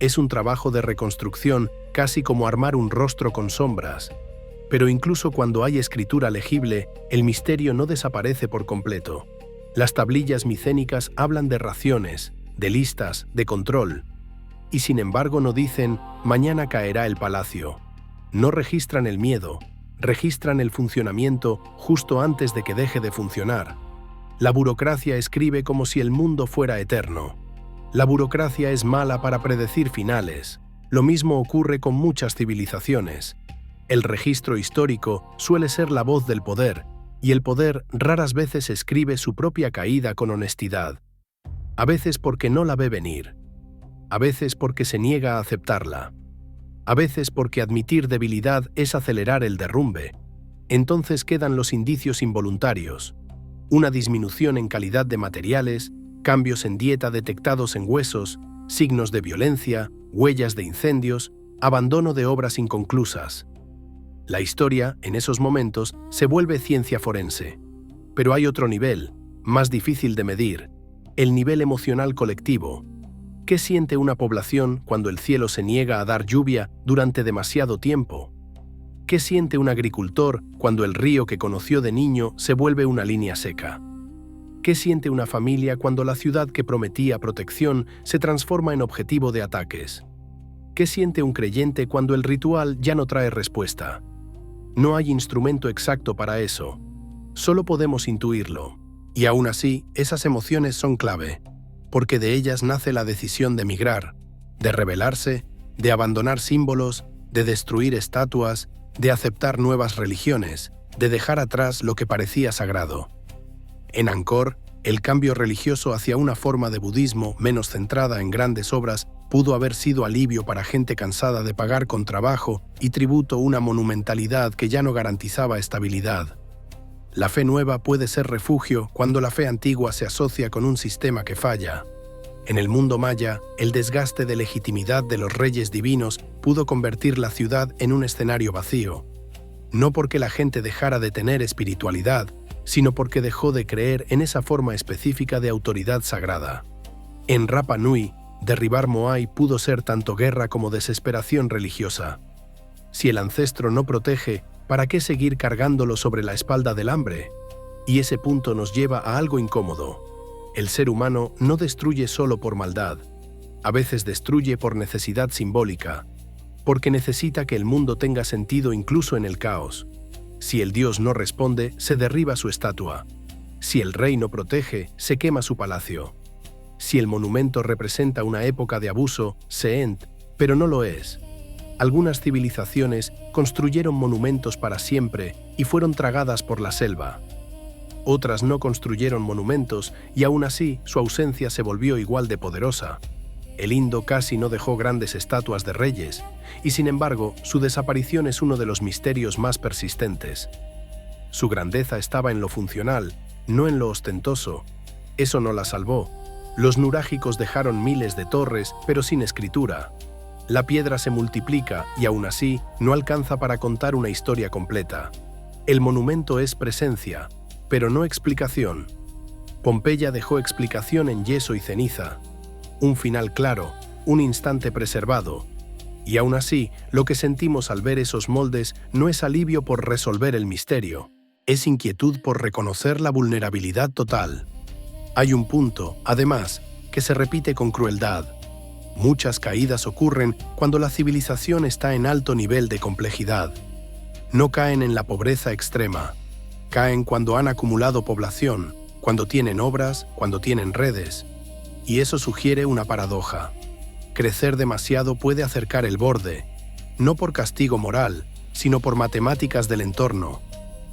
A: Es un trabajo de reconstrucción, casi como armar un rostro con sombras. Pero incluso cuando hay escritura legible, el misterio no desaparece por completo. Las tablillas micénicas hablan de raciones, de listas, de control. Y sin embargo no dicen, mañana caerá el palacio. No registran el miedo, registran el funcionamiento justo antes de que deje de funcionar. La burocracia escribe como si el mundo fuera eterno. La burocracia es mala para predecir finales. Lo mismo ocurre con muchas civilizaciones. El registro histórico suele ser la voz del poder, y el poder raras veces escribe su propia caída con honestidad. A veces porque no la ve venir. a veces porque se niega a aceptarla, a veces porque admitir debilidad es acelerar el derrumbe. Entonces quedan los indicios involuntarios, una disminución en calidad de materiales, cambios en dieta detectados en huesos, signos de violencia, huellas de incendios, abandono de obras inconclusas. La historia, en esos momentos, se vuelve ciencia forense. Pero hay otro nivel, más difícil de medir, el nivel emocional colectivo. ¿Qué siente una población cuando el cielo se niega a dar lluvia durante demasiado tiempo? ¿Qué siente un agricultor cuando el río que conoció de niño se vuelve una línea seca? ¿Qué siente una familia cuando la ciudad que prometía protección se transforma en objetivo de ataques? ¿Qué siente un creyente cuando el ritual ya no trae respuesta? No hay instrumento exacto para eso. Solo podemos intuirlo. Y aún así, esas emociones son clave, porque de ellas nace la decisión de migrar, de rebelarse, de abandonar símbolos, de destruir estatuas, de aceptar nuevas religiones, de dejar atrás lo que parecía sagrado. En Angkor, el cambio religioso hacia una forma de budismo menos centrada en grandes obras pudo haber sido alivio para gente cansada de pagar con trabajo y tributo una monumentalidad que ya no garantizaba estabilidad. La fe nueva puede ser refugio cuando la fe antigua se asocia con un sistema que falla. En el mundo maya, el desgaste de legitimidad de los reyes divinos pudo convertir la ciudad en un escenario vacío. No porque la gente dejara de tener espiritualidad, sino porque dejó de creer en esa forma específica de autoridad sagrada. En Rapa Nui, derribar Moai pudo ser tanto guerra como desesperación religiosa. Si el ancestro no protege, ¿para qué seguir cargándolo sobre la espalda del hambre? Y ese punto nos lleva a algo incómodo. El ser humano no destruye solo por maldad. A veces destruye por necesidad simbólica, porque necesita que el mundo tenga sentido incluso en el caos. Si el dios no responde, se derriba su estatua. Si el rey no protege, se quema su palacio. Si el monumento representa una época de abuso, se ent, pero no lo es. Algunas civilizaciones construyeron monumentos para siempre y fueron tragadas por la selva. Otras no construyeron monumentos y aún así su ausencia se volvió igual de poderosa. El Indo casi no dejó grandes estatuas de reyes, y sin embargo su desaparición es uno de los misterios más persistentes. Su grandeza estaba en lo funcional, no en lo ostentoso. Eso no la salvó. Los nurágicos dejaron miles de torres, pero sin escritura. La piedra se multiplica y aún así no alcanza para contar una historia completa. El monumento es presencia, pero no explicación. Pompeya dejó explicación en yeso y ceniza. Un final claro, un instante preservado. Y aún así, lo que sentimos al ver esos moldes no es alivio por resolver el misterio, es inquietud por reconocer la vulnerabilidad total. Hay un punto, además, que se repite con crueldad. Muchas caídas ocurren cuando la civilización está en alto nivel de complejidad. No caen en la pobreza extrema. Caen cuando han acumulado población, cuando tienen obras, cuando tienen redes. Y eso sugiere una paradoja. Crecer demasiado puede acercar el borde, no por castigo moral, sino por matemáticas del entorno.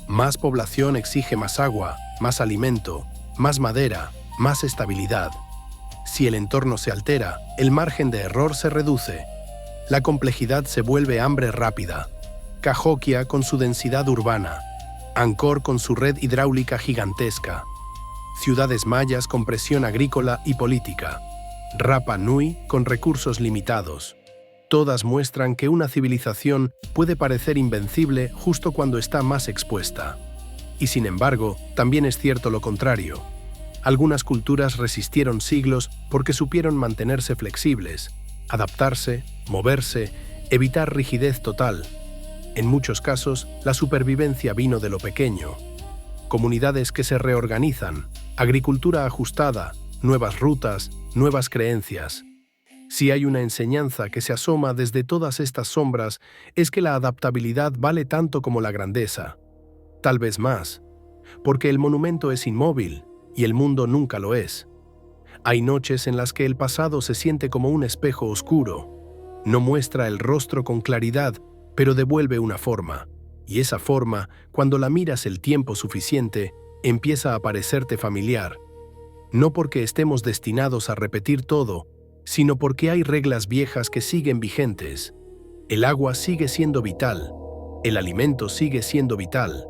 A: Más población exige más agua, más alimento, más madera, más estabilidad. Si el entorno se altera, el margen de error se reduce. La complejidad se vuelve hambre rápida. Cahokia con su densidad urbana. Angkor con su red hidráulica gigantesca. Ciudades mayas con presión agrícola y política. Rapa Nui con recursos limitados. Todas muestran que una civilización puede parecer invencible justo cuando está más expuesta. Y sin embargo, también es cierto lo contrario. Algunas culturas resistieron siglos porque supieron mantenerse flexibles, adaptarse, moverse, evitar rigidez total. En muchos casos, la supervivencia vino de lo pequeño. Comunidades que se reorganizan, agricultura ajustada, nuevas rutas, nuevas creencias. Si hay una enseñanza que se asoma desde todas estas sombras, es que la adaptabilidad vale tanto como la grandeza. Tal vez más, porque el monumento es inmóvil y el mundo nunca lo es. Hay noches en las que el pasado se siente como un espejo oscuro. No muestra el rostro con claridad, pero devuelve una forma. Y esa forma, cuando la miras el tiempo suficiente, empieza a parecerte familiar. No porque estemos destinados a repetir todo, sino porque hay reglas viejas que siguen vigentes. El agua sigue siendo vital, el alimento sigue siendo vital,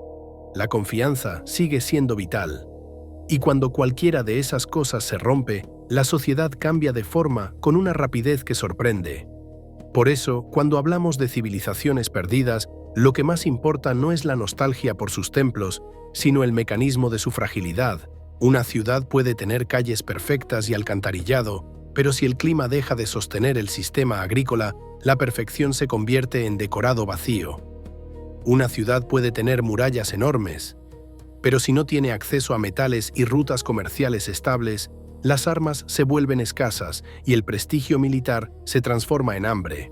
A: la confianza sigue siendo vital. Y cuando cualquiera de esas cosas se rompe, la sociedad cambia de forma con una rapidez que sorprende. Por eso, cuando hablamos de civilizaciones perdidas, lo que más importa no es la nostalgia por sus templos, sino el mecanismo de su fragilidad. Una ciudad puede tener calles perfectas y alcantarillado, pero si el clima deja de sostener el sistema agrícola, la perfección se convierte en decorado vacío. Una ciudad puede tener murallas enormes, pero si no tiene acceso a metales y rutas comerciales estables, las armas se vuelven escasas y el prestigio militar se transforma en hambre.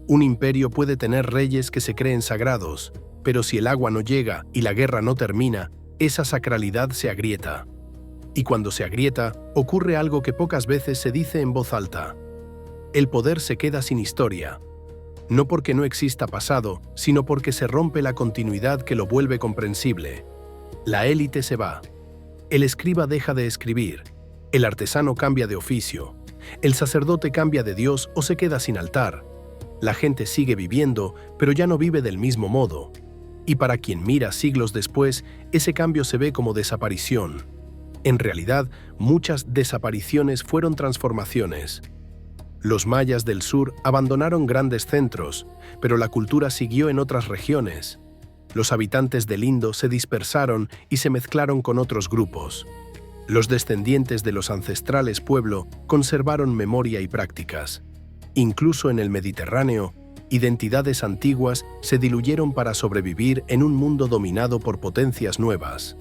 A: Un imperio puede tener reyes que se creen sagrados, pero si el agua no llega y la guerra no termina, esa sacralidad se agrieta. Y cuando se agrieta, ocurre algo que pocas veces se dice en voz alta. El poder se queda sin historia. No porque no exista pasado, sino porque se rompe la continuidad que lo vuelve comprensible. La élite se va. El escriba deja de escribir. El artesano cambia de oficio. El sacerdote cambia de Dios o se queda sin altar. La gente sigue viviendo, pero ya no vive del mismo modo. Y para quien mira siglos después, ese cambio se ve como desaparición. En realidad, muchas desapariciones fueron transformaciones. Los mayas del sur abandonaron grandes centros, pero la cultura siguió en otras regiones. Los habitantes del Indo se dispersaron y se mezclaron con otros grupos. Los descendientes de los ancestrales pueblos conservaron memoria y prácticas. Incluso en el Mediterráneo, identidades antiguas se diluyeron para sobrevivir en un mundo dominado por potencias nuevas.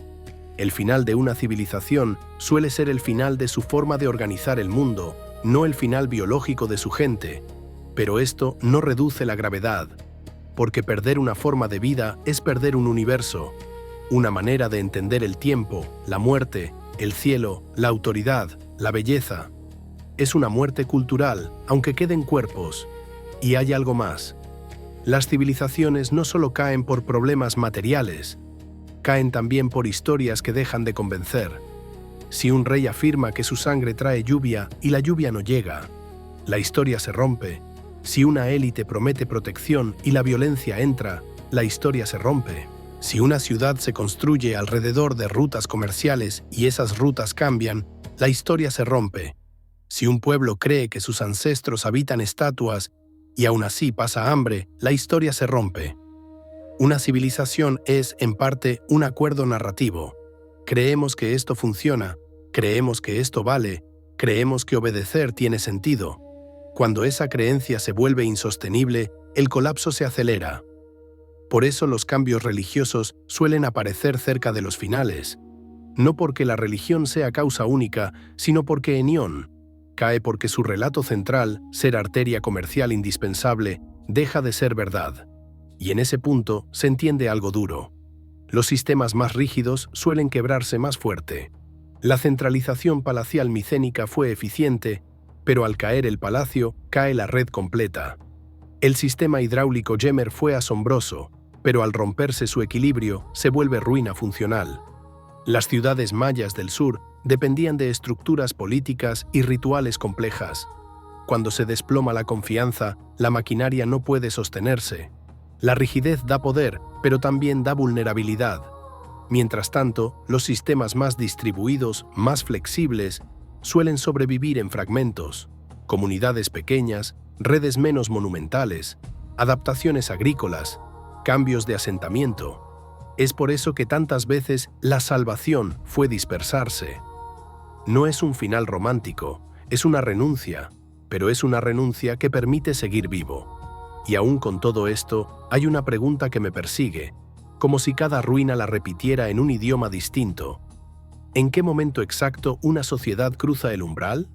A: El final de una civilización suele ser el final de su forma de organizar el mundo, no el final biológico de su gente. Pero esto no reduce la gravedad, porque perder una forma de vida es perder un universo, una manera de entender el tiempo, la muerte, el cielo, la autoridad, la belleza. Es una muerte cultural, aunque queden cuerpos. Y hay algo más. Las civilizaciones no solo caen por problemas materiales, caen también por historias que dejan de convencer. Si un rey afirma que su sangre trae lluvia y la lluvia no llega, la historia se rompe. Si una élite promete protección y la violencia entra, la historia se rompe. Si una ciudad se construye alrededor de rutas comerciales y esas rutas cambian, la historia se rompe. Si un pueblo cree que sus ancestros habitan estatuas y aún así pasa hambre, la historia se rompe. Una civilización es, en parte, un acuerdo narrativo. Creemos que esto funciona, creemos que esto vale, creemos que obedecer tiene sentido. Cuando esa creencia se vuelve insostenible, el colapso se acelera. Por eso los cambios religiosos suelen aparecer cerca de los finales. No porque la religión sea causa única, sino porque Enión cae porque su relato central, ser arteria comercial indispensable, deja de ser verdad. Y en ese punto se entiende algo duro. Los sistemas más rígidos suelen quebrarse más fuerte. La centralización palacial micénica fue eficiente, pero al caer el palacio, cae la red completa. El sistema hidráulico Yemer fue asombroso, pero al romperse su equilibrio, se vuelve ruina funcional. Las ciudades mayas del sur dependían de estructuras políticas y rituales complejas. Cuando se desploma la confianza, la maquinaria no puede sostenerse. La rigidez da poder, pero también da vulnerabilidad. Mientras tanto, los sistemas más distribuidos, más flexibles, suelen sobrevivir en fragmentos, comunidades pequeñas, redes menos monumentales, adaptaciones agrícolas, cambios de asentamiento. Es por eso que tantas veces la salvación fue dispersarse. No es un final romántico, es una renuncia, pero es una renuncia que permite seguir vivo. Y aún con todo esto, hay una pregunta que me persigue, como si cada ruina la repitiera en un idioma distinto. ¿En qué momento exacto una sociedad cruza el umbral?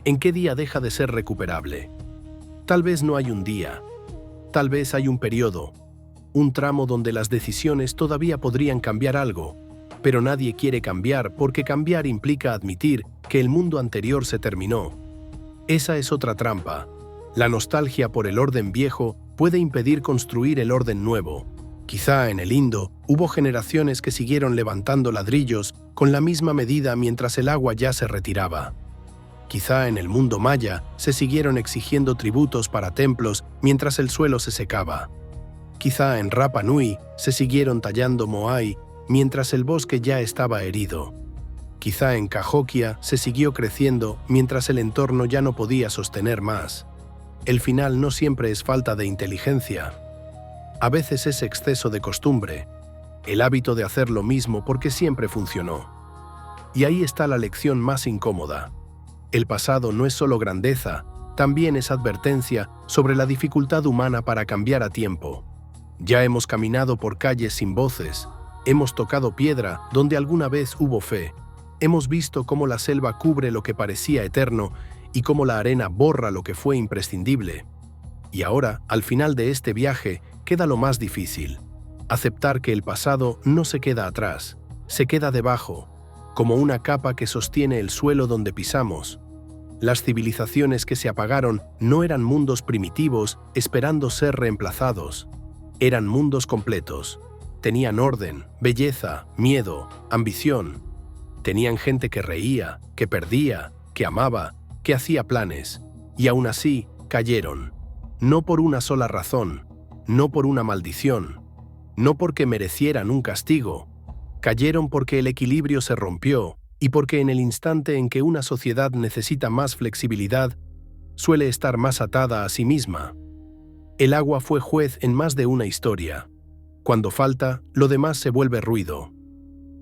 A: ¿En qué día deja de ser recuperable? Tal vez no hay un día, tal vez hay un periodo, un tramo donde las decisiones todavía podrían cambiar algo, pero nadie quiere cambiar porque cambiar implica admitir que el mundo anterior se terminó. Esa es otra trampa. La nostalgia por el orden viejo puede impedir construir el orden nuevo. Quizá en el Indo hubo generaciones que siguieron levantando ladrillos con la misma medida mientras el agua ya se retiraba. Quizá en el mundo maya se siguieron exigiendo tributos para templos mientras el suelo se secaba. Quizá en Rapa Nui se siguieron tallando moai mientras el bosque ya estaba herido. Quizá en Cahokia se siguió creciendo mientras el entorno ya no podía sostener más. El final no siempre es falta de inteligencia. A veces es exceso de costumbre, el hábito de hacer lo mismo porque siempre funcionó. Y ahí está la lección más incómoda. El pasado no es solo grandeza, también es advertencia sobre la dificultad humana para cambiar a tiempo. Ya hemos caminado por calles sin voces, hemos tocado piedra donde alguna vez hubo fe, hemos visto cómo la selva cubre lo que parecía eterno y cómo la arena borra lo que fue imprescindible. Y ahora, al final de este viaje, queda lo más difícil: aceptar que el pasado no se queda atrás, se queda debajo, como una capa que sostiene el suelo donde pisamos. Las civilizaciones que se apagaron no eran mundos primitivos esperando ser reemplazados. Eran mundos completos. Tenían orden, belleza, miedo, ambición. Tenían gente que reía, que perdía, que amaba, que hacía planes. Y aún así, cayeron. No por una sola razón, no por una maldición, no porque merecieran un castigo. Cayeron porque el equilibrio se rompió y porque en el instante en que una sociedad necesita más flexibilidad, suele estar más atada a sí misma. El agua fue juez en más de una historia. Cuando falta, lo demás se vuelve ruido.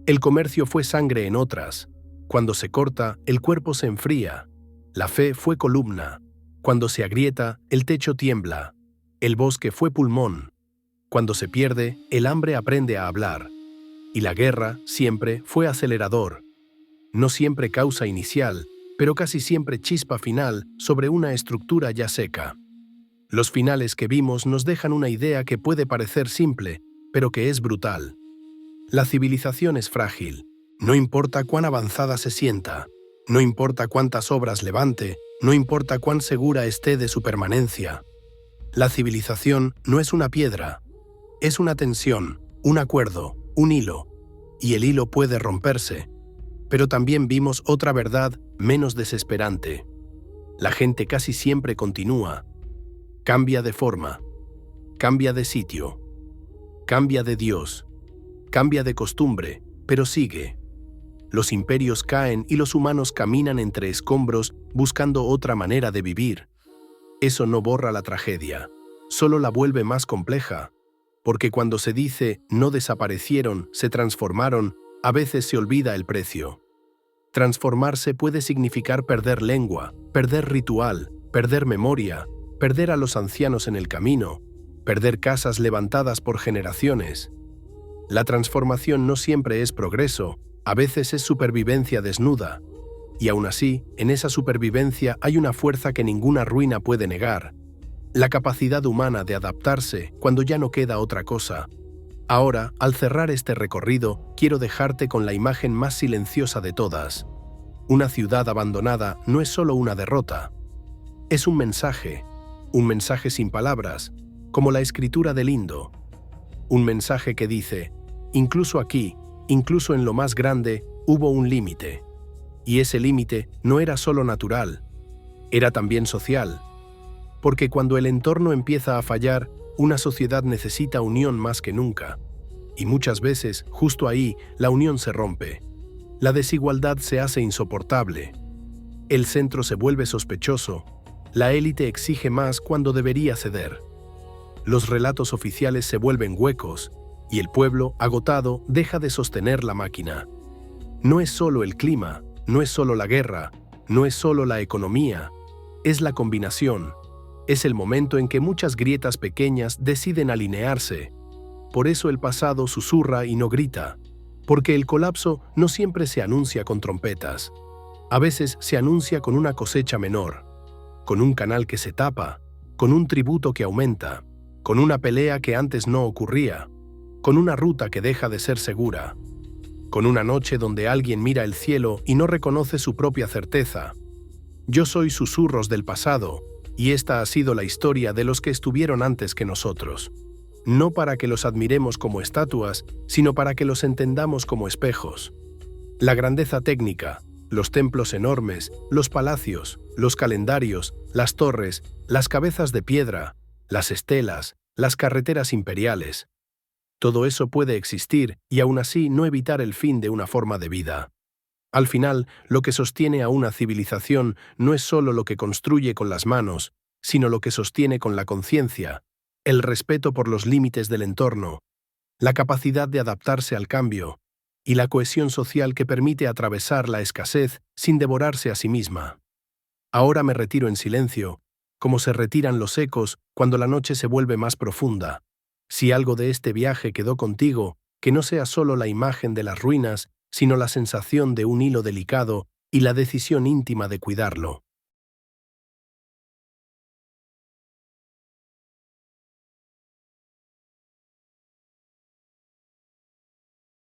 A: El comercio fue sangre en otras. Cuando se corta, el cuerpo se enfría. La fe fue columna. Cuando se agrieta, el techo tiembla. El bosque fue pulmón. Cuando se pierde, el hambre aprende a hablar. Y la guerra, siempre, fue acelerador. No siempre causa inicial, pero casi siempre chispa final sobre una estructura ya seca. Los finales que vimos nos dejan una idea que puede parecer simple, pero que es brutal. La civilización es frágil. No importa cuán avanzada se sienta, no importa cuántas obras levante, no importa cuán segura esté de su permanencia. La civilización no es una piedra, es una tensión, un acuerdo, un hilo, y el hilo puede romperse. Pero también vimos otra verdad menos desesperante. La gente casi siempre continúa. Cambia de forma, cambia de sitio, cambia de Dios, cambia de costumbre, pero sigue. Los imperios caen y los humanos caminan entre escombros buscando otra manera de vivir. Eso no borra la tragedia, solo la vuelve más compleja, porque cuando se dice no desaparecieron, se transformaron, a veces se olvida el precio. Transformarse puede significar perder lengua, perder ritual, perder memoria, perder a los ancianos en el camino, perder casas levantadas por generaciones. La transformación no siempre es progreso, a veces es supervivencia desnuda. Y aún así, en esa supervivencia hay una fuerza que ninguna ruina puede negar: la capacidad humana de adaptarse cuando ya no queda otra cosa. Ahora, al cerrar este recorrido, quiero dejarte con la imagen más silenciosa de todas. Una ciudad abandonada no es solo una derrota. Es un mensaje sin palabras, como la escritura del Indo. Un mensaje que dice: incluso aquí, incluso en lo más grande, hubo un límite. Y ese límite no era solo natural, era también social. Porque cuando el entorno empieza a fallar, una sociedad necesita unión más que nunca. Y muchas veces, justo ahí, la unión se rompe. La desigualdad se hace insoportable. El centro se vuelve sospechoso. La élite exige más cuando debería ceder. Los relatos oficiales se vuelven huecos, y el pueblo, agotado, deja de sostener la máquina. No es solo el clima, no es solo la guerra, no es solo la economía, es la combinación. Es el momento en que muchas grietas pequeñas deciden alinearse. Por eso el pasado susurra y no grita, porque el colapso no siempre se anuncia con trompetas. A veces se anuncia con una cosecha menor, con un canal que se tapa, con un tributo que aumenta, con una pelea que antes no ocurría, con una ruta que deja de ser segura, con una noche donde alguien mira el cielo y no reconoce su propia certeza. Yo soy susurros del pasado, y esta ha sido la historia de los que estuvieron antes que nosotros. No para que los admiremos como estatuas, sino para que los entendamos como espejos. La grandeza técnica, Los templos enormes, los palacios, los calendarios, las torres, las cabezas de piedra, las estelas, las carreteras imperiales. Todo eso puede existir y aún así no evitar el fin de una forma de vida. Al final, lo que sostiene a una civilización no es solo lo que construye con las manos, sino lo que sostiene con la conciencia, el respeto por los límites del entorno, la capacidad de adaptarse al cambio y la cohesión social que permite atravesar la escasez sin devorarse a sí misma. Ahora me retiro en silencio, como se retiran los ecos cuando la noche se vuelve más profunda. Si algo de este viaje quedó contigo, que no sea solo la imagen de las ruinas, sino la sensación de un hilo delicado y la decisión íntima de cuidarlo.